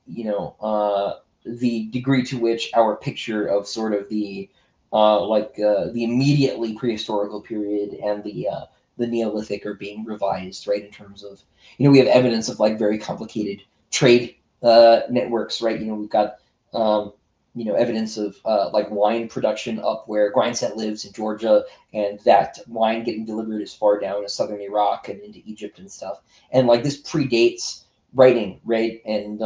the degree to which our picture of sort of the immediately prehistorical period and the Neolithic are being revised, right? In terms of, we have evidence of like very complicated trade networks, right? We've got evidence of like wine production up where Grindset lives in Georgia, and that wine getting delivered as far down as southern Iraq and into Egypt and stuff. And like this predates writing, right? And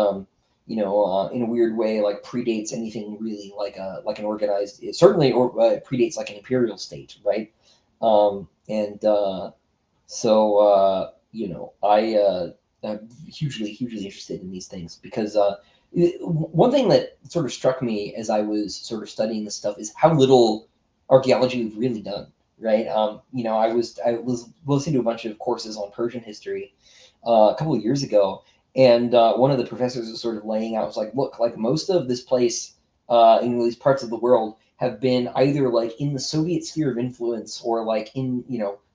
in a weird way, like predates anything really like an organized. It certainly predates like an imperial state, right? And so I'm hugely interested in these things because one thing that sort of struck me as I was sort of studying this stuff is how little archaeology we've really done, right? I was listening to a bunch of courses on Persian history a couple of years ago, and one of the professors was sort of laying out, was like, look, like most of this place in these parts of the world have been either like in the Soviet sphere of influence or like in,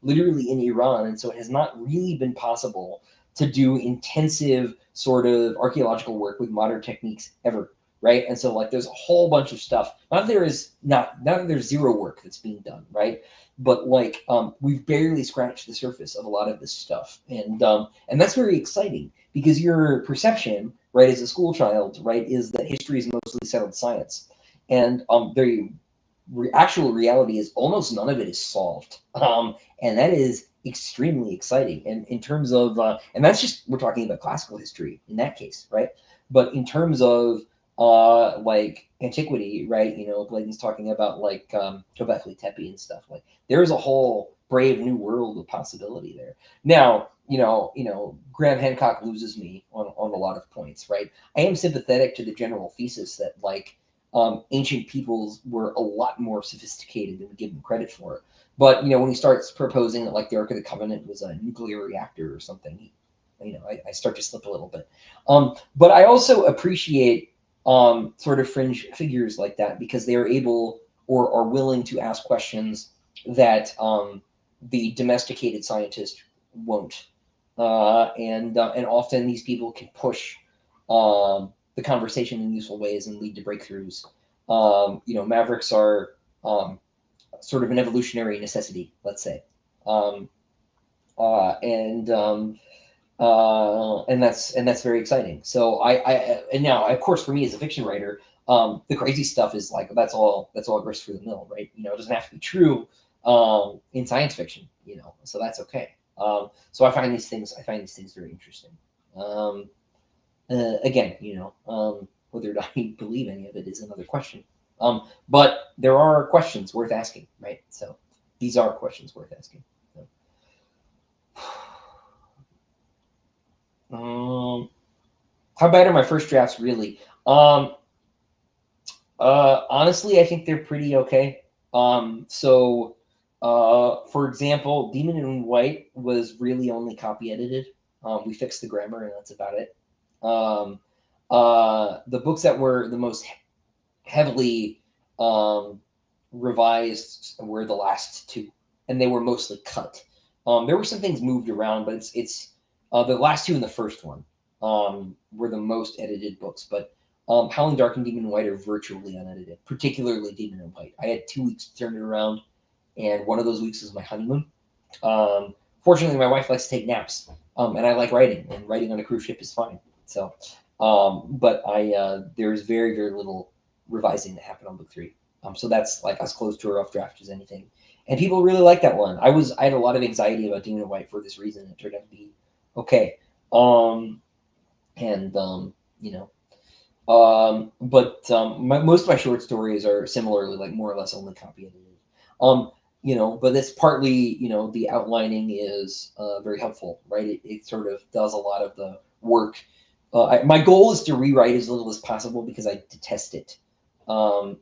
literally in Iran. And so it has not really been possible to do intensive sort of archaeological work with modern techniques ever. Right. And so like there's a whole bunch of stuff. Not that there's zero work that's being done, right? But like we've barely scratched the surface of a lot of this stuff. And that's very exciting because your perception, right, as a school child, right, is that history is mostly settled science. And the actual reality is almost none of it is solved. And that is extremely exciting. And in terms of, and that's just, we're talking about classical history in that case, right? But in terms of like antiquity, right? Blayden's talking about like Göbekli Tepe and stuff. Like there's a whole brave new world of possibility there. Now, Graham Hancock loses me on a lot of points, right? I am sympathetic to the general thesis that like ancient peoples were a lot more sophisticated than we give them credit for. But when he starts proposing that like the Ark of the Covenant was a nuclear reactor or something, I start to slip a little bit. But I also appreciate sort of fringe figures like that because they are able or are willing to ask questions that the domesticated scientist won't. And often these people can push the conversation in useful ways and lead to breakthroughs. Mavericks are sort of an evolutionary necessity, let's say, and that's very exciting. So and now, of course, for me as a fiction writer, the crazy stuff is like that's all grist for the mill, right? It doesn't have to be true in science fiction, so that's okay. So I find these things very interesting. Again, whether or not you believe any of it is another question. But there are questions worth asking, right? So these are questions worth asking. How bad are my first drafts really? Honestly, I think they're pretty okay. For example, Demon in White was really only copy edited. We fixed the grammar and that's about it. The books that were the most heavily revised were the last two, and they were mostly cut. There were some things moved around, but it's the last two and the first one were the most edited books. But Howling Dark and Demon in White are virtually unedited, particularly Demon in White. I had 2 weeks to turn it around, and one of those weeks was my honeymoon. Fortunately, my wife likes to take naps, and I like writing, and writing on a cruise ship is fine. So, but there's very little revising that happened on book 3. So that's like as close to a rough draft as anything. And people really like that one. I had a lot of anxiety about Demon in White for this reason. It turned out to be okay. But most of my short stories are similarly like more or less only copy edited. but that's partly, the outlining is very helpful, right? It sort of does a lot of the work. My goal is to rewrite as little as possible because I detest it. Um,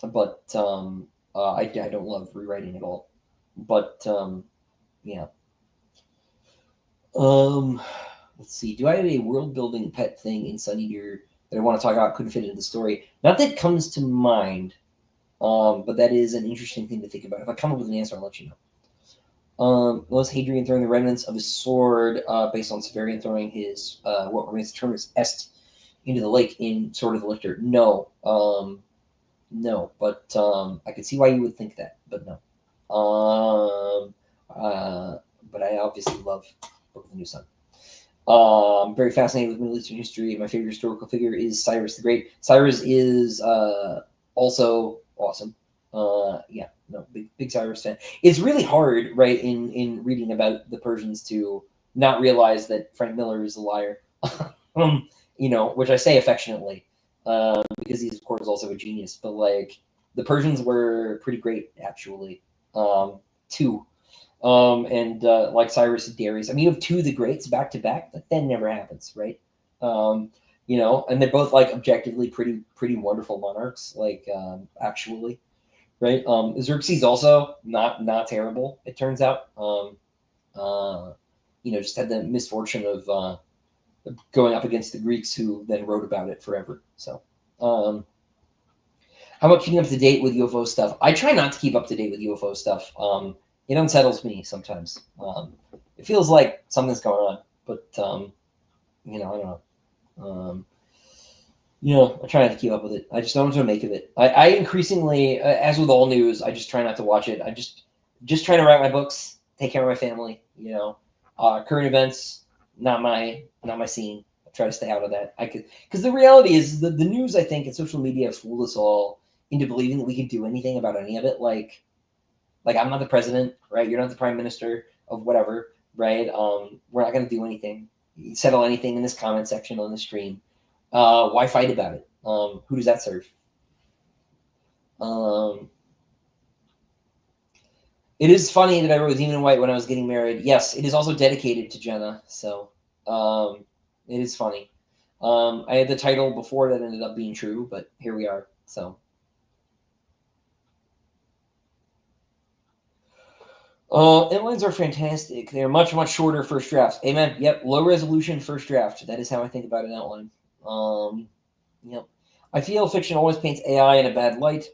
but I don't love rewriting at all. But yeah. Um, let's see. Do I have a world building pet thing in Sun Eater that I want to talk about? Couldn't fit into the story. Not that comes to mind. But that is an interesting thing to think about. If I come up with an answer, I'll let you know. Was Hadrian throwing the remnants of his sword based on Severian throwing his what remains of Turnus Est into the lake in Sword of the Lictor? No. No, but I could see why you would think that, but no. Um, uh, but I obviously love Book of the New Sun. Very fascinated with Middle Eastern history. My favorite historical figure is Cyrus the Great. Cyrus is also awesome. Yeah, no, big Cyrus fan. It's really hard, right, in reading about the Persians to not realize that Frank Miller is a liar. Which I say affectionately, because he's of course also a genius. But like the Persians were pretty great, actually. Too. And like Cyrus and Darius. I mean, you have two of the greats back to back. Like that never happens, right? And they're both like objectively pretty wonderful monarchs. Like actually, right? Xerxes also not terrible. It turns out. Just had the misfortune of going up against the Greeks, who then wrote about it forever. So. How about keeping up to date with UFO stuff? I try not to keep up to date with UFO stuff. It unsettles me sometimes. It feels like something's going on, but I don't know. I try not to keep up with it. I just don't know what to make of it. I increasingly, as with all news, I just try not to watch it. I just try to write my books, take care of my family. Current events, not my scene. I try to stay out of that. Because the reality is the news, I think, and social media have fooled us all into believing that we can do anything about any of it. Like I'm not the president, right? You're not the prime minister of whatever, right? We're not going to do anything, settle anything in this comment section on the stream. Why fight about it? Who does that serve? It is funny that I wrote Demon in White when I was getting married. Yes, it is also dedicated to Jenna, so it is funny. I had the title before that ended up being true, but here we are. So. Inlines are fantastic. They're much, much shorter first drafts. Amen. Yep. Low resolution first draft. That is how I think about an outline. Yep. I feel fiction always paints AI in a bad light.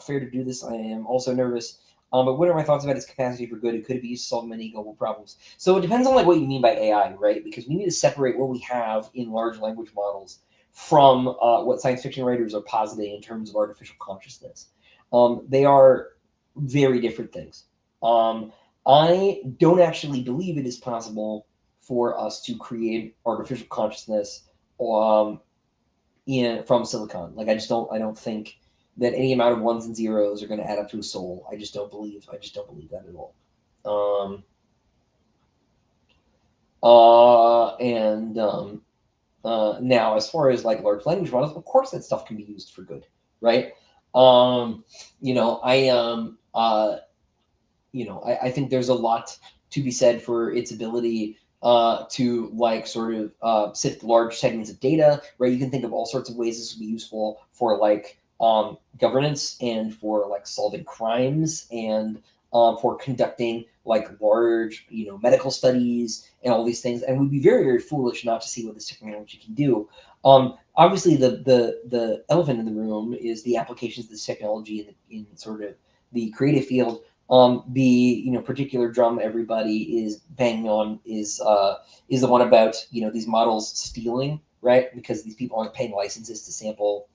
Fair to do this. I am also nervous. But what are my thoughts about its capacity for good? And could it be used to solve many global problems? So it depends on like what you mean by AI, right? Because we need to separate what we have in large language models from what science fiction writers are positing in terms of artificial consciousness. They are very different things. I don't actually believe it is possible for us to create artificial consciousness from silicon. Like I don't think that any amount of ones and zeros are going to add up to a soul. I just don't believe that at all. Now, as far as like large language models, of course that stuff can be used for good, right? I think there's a lot to be said for its ability to like sort of sift large segments of data, right? You can think of all sorts of ways this would be useful for like governance and for like solving crimes and for conducting like large, medical studies and all these things. And we'd be very, very foolish not to see what this technology can do. Obviously, the elephant in the room is the applications of this technology in sort of the creative field. The particular drum everybody is banging on is the one about these models stealing, right? Because these people aren't paying licenses to sample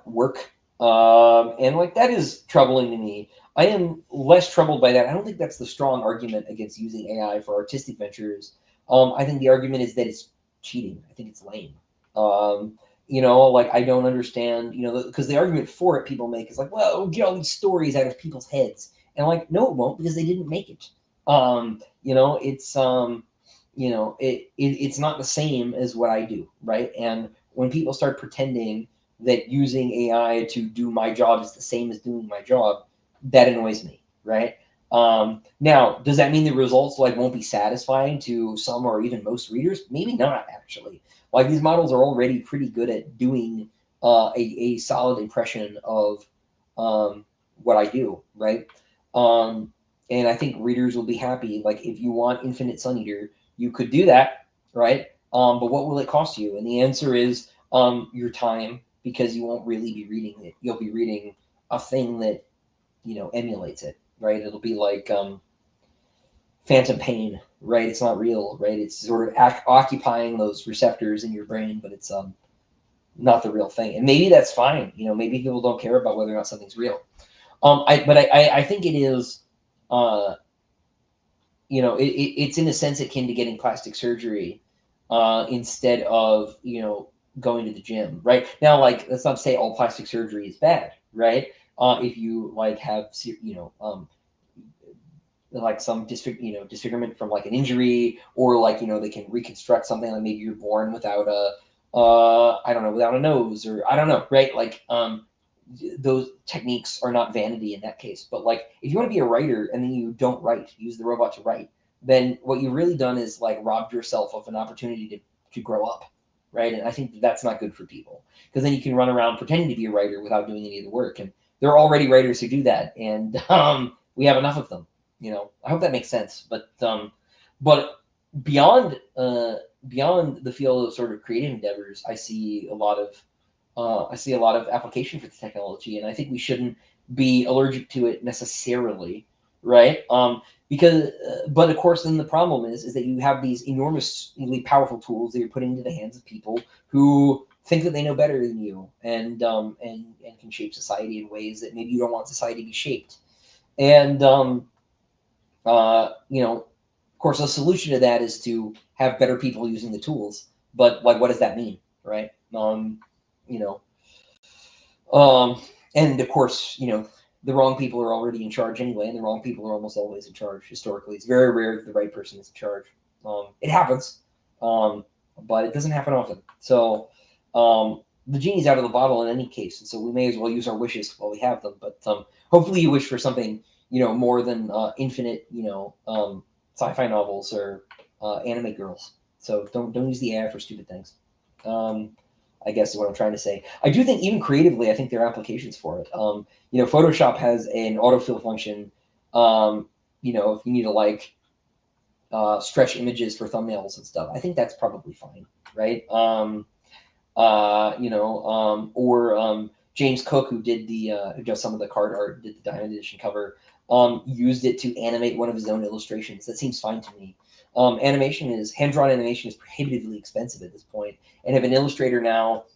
work, and like that is troubling to me. I am less troubled by that. I don't think that's the strong argument against using AI for artistic ventures. I think the argument is that it's cheating. I think it's lame. Like I don't understand, because the argument for it people make is like, well, it'll get all these stories out of people's heads, and like, no, it won't, because they didn't make it. It's not the same as what I do, right? And when people start pretending that using AI to do my job is the same as doing my job, that annoys me, right? Now, does that mean the results like won't be satisfying to some or even most readers? Maybe not, actually. Like these models are already pretty good at doing a solid impression of what I do, right? Um, and I think readers will be happy. Like if you want Infinite Sun Eater, you could do that, right? But what will it cost you? And the answer is your time, because you won't really be reading it. You'll be reading a thing that emulates it, right? It'll be like phantom pain, right? It's not real, right? It's sort of occupying those receptors in your brain, but it's not the real thing. And maybe that's fine. Maybe people don't care about whether or not something's real. I think it is. Uh, it's in a sense akin to getting plastic surgery instead of going to the gym, right? Now, like let's not say all plastic surgery is bad, right? If you like have like some disfigurement from like an injury, or like they can reconstruct something, like maybe you're born without a I don't know, without a nose, or I don't know, right? Like those techniques are not vanity in that case. But like if you want to be a writer and then you don't write, use the robot to write, then what you've really done is like robbed yourself of an opportunity to grow up, right? And I think that's not good for people, because then you can run around pretending to be a writer without doing any of the work. And there are already writers who do that, and we have enough of them. I hope that makes sense. But beyond beyond the field of sort of creative endeavors, I see a lot of application for the technology, and I think we shouldn't be allergic to it necessarily, right? Because, but of course, then the problem is that you have these enormously powerful tools that you're putting into the hands of people who think that they know better than you, and can shape society in ways that maybe you don't want society to be shaped. And of course, the solution to that is to have better people using the tools. But like, what does that mean, right? You know, and of course, the wrong people are already in charge anyway, and the wrong people are almost always in charge. Historically, it's very rare that the right person is in charge. It happens, um, but it doesn't happen often. So the genie's out of the bottle in any case, and so we may as well use our wishes while we have them. But hopefully, you wish for something more than infinite sci-fi novels or anime girls. So don't use the AI for stupid things. Um, I guess is what I'm trying to say. I do think even creatively, I think there are applications for it. Photoshop has an autofill function. If you need to like stretch images for thumbnails and stuff, I think that's probably fine, right? Or James Cook, who did who does some of the card art, did the Diamond Edition cover, used it to animate one of his own illustrations. That seems fine to me. Hand-drawn animation is prohibitively expensive at this point, and if an illustrator now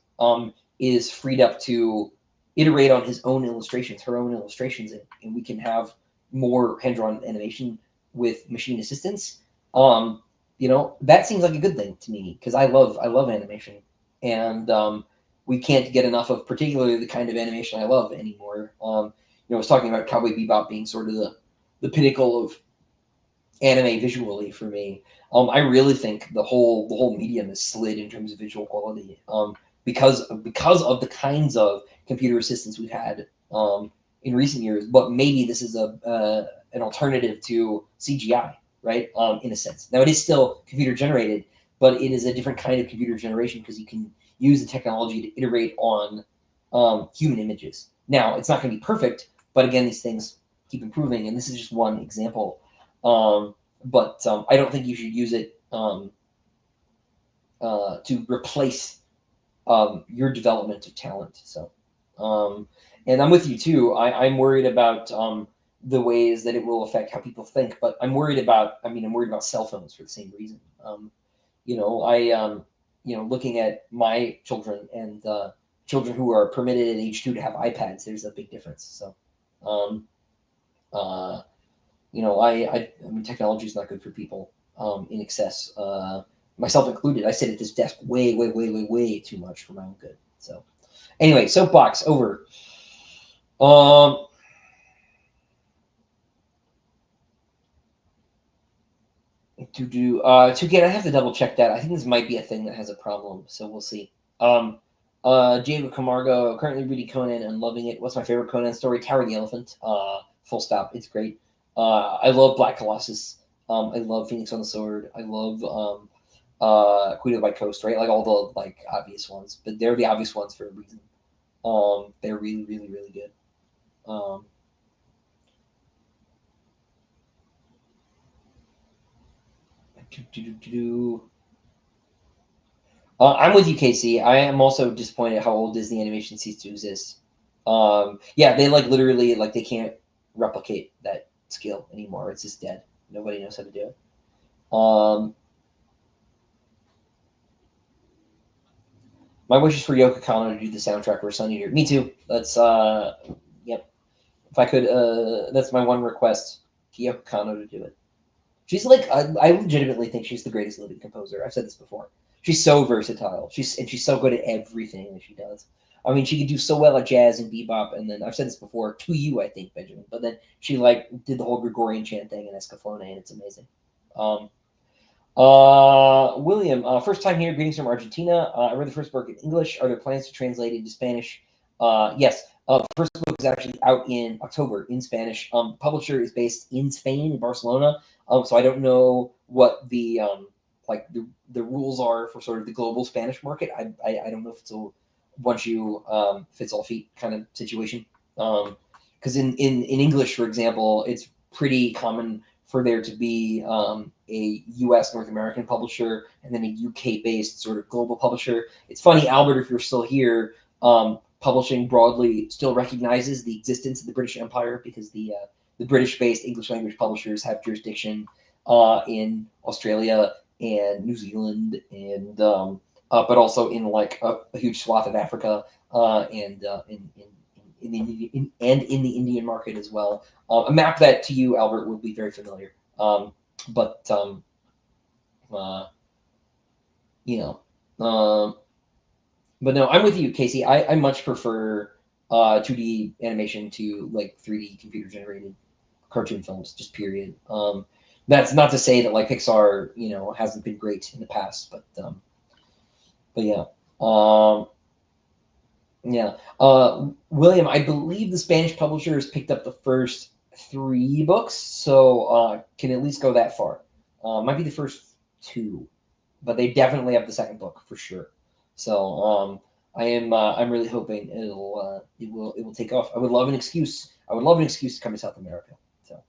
is freed up to iterate on his own illustrations, her own illustrations, and we can have more hand-drawn animation with machine assistance, that seems like a good thing to me, because I love animation, and we can't get enough of particularly the kind of animation I love anymore. I was talking about Cowboy Bebop being sort of the pinnacle of anime visually for me. I really think the whole medium has slid in terms of visual quality, because of the kinds of computer assistants we've had in recent years. But maybe this is an alternative to CGI, right? In a sense. Now it is still computer generated, but it is a different kind of computer generation, because you can use the technology to iterate on human images. Now it's not going to be perfect, but again, these things keep improving, and this is just one example. But I don't think you should use it to replace your development of talent. So, and I'm with you too. I'm worried about the ways that it will affect how people think, but I'm worried about. I'm worried about cell phones for the same reason. Looking at my children and children who are permitted at age 2 to have iPads, there's a big difference. So, um, uh, technology is not good for people in excess, myself included. I sit at this desk way, way, way, way, way too much for my own good. So, anyway, soapbox over. To get, I have to double check that. I think this might be a thing that has a problem, so we'll see. Diego Camargo, currently reading Conan and loving it. What's my favorite Conan story? Tower of the Elephant. Full stop. It's great. I love Black Colossus. I love Phoenix on the Sword. I love Queen of the White Coast, right? Like all the like obvious ones, but they're the obvious ones for a reason. They're really, really, really good. Um, do, do, do, do, do. I'm with you, Casey. I am also disappointed how old Disney animation ceased to exist. Yeah, they like literally like they can't replicate that skill anymore. It's just dead. Nobody knows how to do it. My wish is for Yoko Kanno to do the soundtrack for Sun Eater. Me too. That's yep. If I could, that's my one request. Yoko Kanno to do it. She's like, I legitimately think she's the greatest living composer. I've said this before. She's so versatile. She's so good at everything that she does. I mean, she could do so well at jazz and bebop, and then I've said this before to you, I think, Benjamin. But then she like did the whole Gregorian chant thing in Escaflowne, and it's amazing. Um, William, first time here. Greetings from Argentina. I read the first book in English. Are there plans to translate it into Spanish? Yes. The first book is actually out in October in Spanish. Publisher is based in Spain, in Barcelona. So I don't know what the like the rules are for sort of the global Spanish market. I don't know if it's a once you fits all feet kind of situation. Because in English, for example, it's pretty common for there to be a U.S. North American publisher and then a UK-based sort of global publisher. It's funny, Albert, if you're still here, publishing broadly still recognizes the existence of the British Empire because the British-based English language publishers have jurisdiction in Australia and New Zealand and but also in like a huge swath of Africa and in the Indian market as well. A map that to you, Albert, will be very familiar. But uh, you know, but no, I'm with you, Casey. I much prefer 2D animation to like 3D computer generated cartoon films, just period. That's not to say that like Pixar, hasn't been great in the past, but yeah. Yeah. William, I believe the Spanish publisher has picked up the first 3 books, so can at least go that far. Might be the first 2, but they definitely have the second book for sure. So I'm really hoping it will take off. I would love an excuse. I would love an excuse to come to South America. So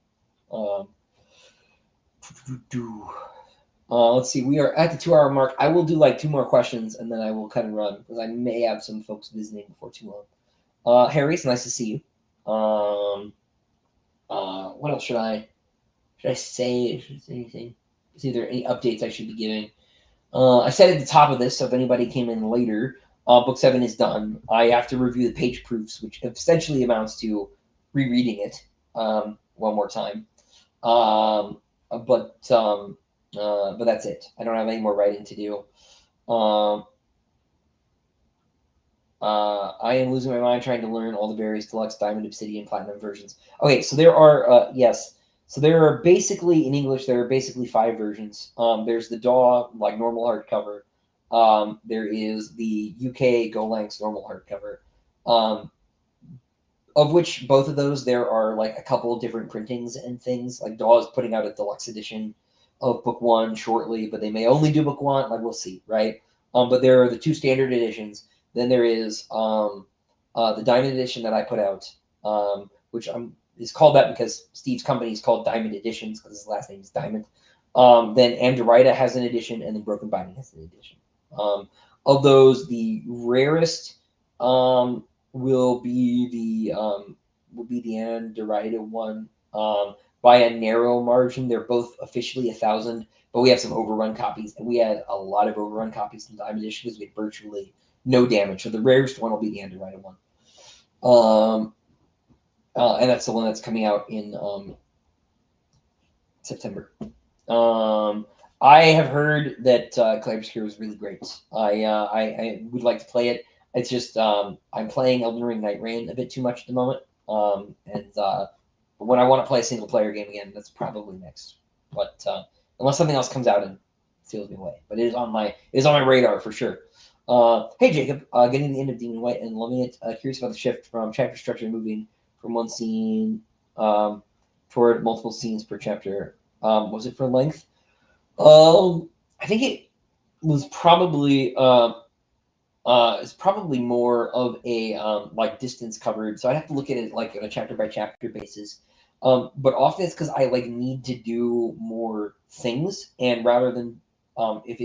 um, let's see. We are at the 2-hour mark. I will do like 2 more questions and then I will cut and run because I may have some folks visiting before too long. Harry, it's nice to see you. What else should I say? Should I say anything? Is there any updates I should be giving? I said at the top of this, so if anybody came in later, book 7 is done. I have to review the page proofs, which essentially amounts to rereading it one more time. But that's it. I don't have any more writing to do. I am losing my mind trying to learn all the various deluxe, diamond, obsidian, platinum versions. Okay, so there are yes. So there are basically in English there are basically 5 versions. There's the DAW like normal hardcover. There is the UK Golanx normal hardcover. Of which both of those there are like a couple of different printings and things. Like DAW is putting out a deluxe edition of book 1 shortly, but they may only do book 1. Like we'll see, right? But there are the 2 standard editions. Then there is the Diamond edition that I put out, which is called that because Steve's company is called Diamond Editions because his last name is Diamond. Then Amderita has an edition, and then Broken Binding has an edition. Of those, the rarest will be the Amderita one by a narrow margin. They're both officially 1,000, but we have some overrun copies, and we had a lot of overrun copies in the Diamond edition because we had virtually no damage. So the rarest one will be the Andorita one. And that's the one that's coming out in September. I have heard that Claybscare was really great. I would like to play it. It's just I'm playing Elden Ring Night Rain a bit too much at the moment. But when I want to play a single player game again, that's probably next. But unless something else comes out and steals me away. But it is on my radar for sure. Hey Jacob, getting the end of Demon White and loving it. Curious about the shift from chapter structure moving from one scene toward multiple scenes per chapter. Was it for length? I think it was probably it's probably more of a like distance covered. So I have to look at it like on a chapter by chapter basis. But often it's because I like need to do more things, and rather than if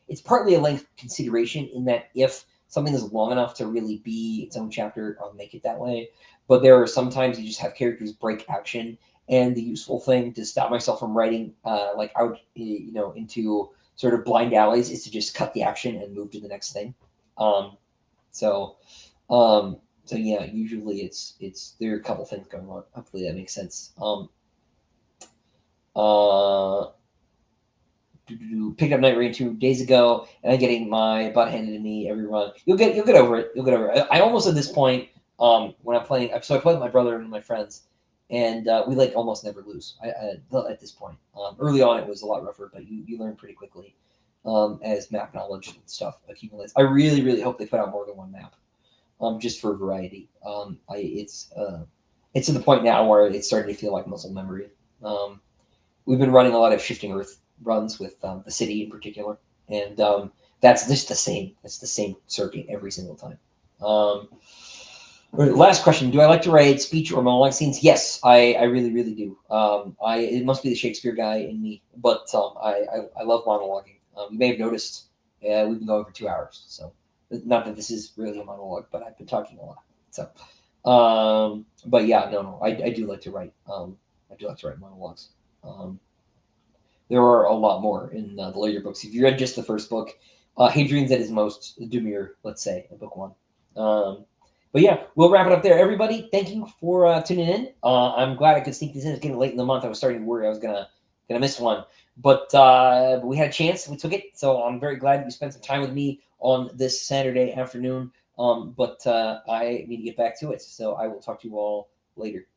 it's partly a length consideration in that if something is long enough to really be its own chapter, I'll make it that way. But there are sometimes you just have characters break action, and the useful thing to stop myself from writing like out into sort of blind alleys is to just cut the action and move to the next thing. Um, so so yeah, usually it's there are a couple things going on. Hopefully that makes sense. Uh, Picked up Night Rain 2 days ago, and I'm getting my butt handed to me every run. You'll get over it. You'll get over it. I almost at this point when I'm playing. So I play with my brother and my friends, and we like almost never lose. At this point, early on it was a lot rougher, but you learn pretty quickly as map knowledge and stuff accumulates. I really hope they put out more than one map, just for variety. It's to the point now where it's starting to feel like muscle memory. We've been running a lot of Shifting Earth runs with the city in particular, and that's just the same. It's the same circuit every single time. Last question: do I like to write speech or monologue scenes? Yes, I really do. It must be the Shakespeare guy in me, but I love monologuing. You may have noticed we've been going for 2 hours, so not that this is really a monologue, but I've been talking a lot. So, but yeah, no, I do like to write. I do like to write monologues. There are a lot more in the later books. If you read just the first book, Hadrian's at his most demure, let's say, in book 1. But yeah, we'll wrap it up there. Everybody, thank you for tuning in. I'm glad I could sneak this in. It's getting late in the month. I was starting to worry I was gonna miss one, but we had a chance. We took it, so I'm very glad you spent some time with me on this Saturday afternoon. But I need to get back to it, so I will talk to you all later.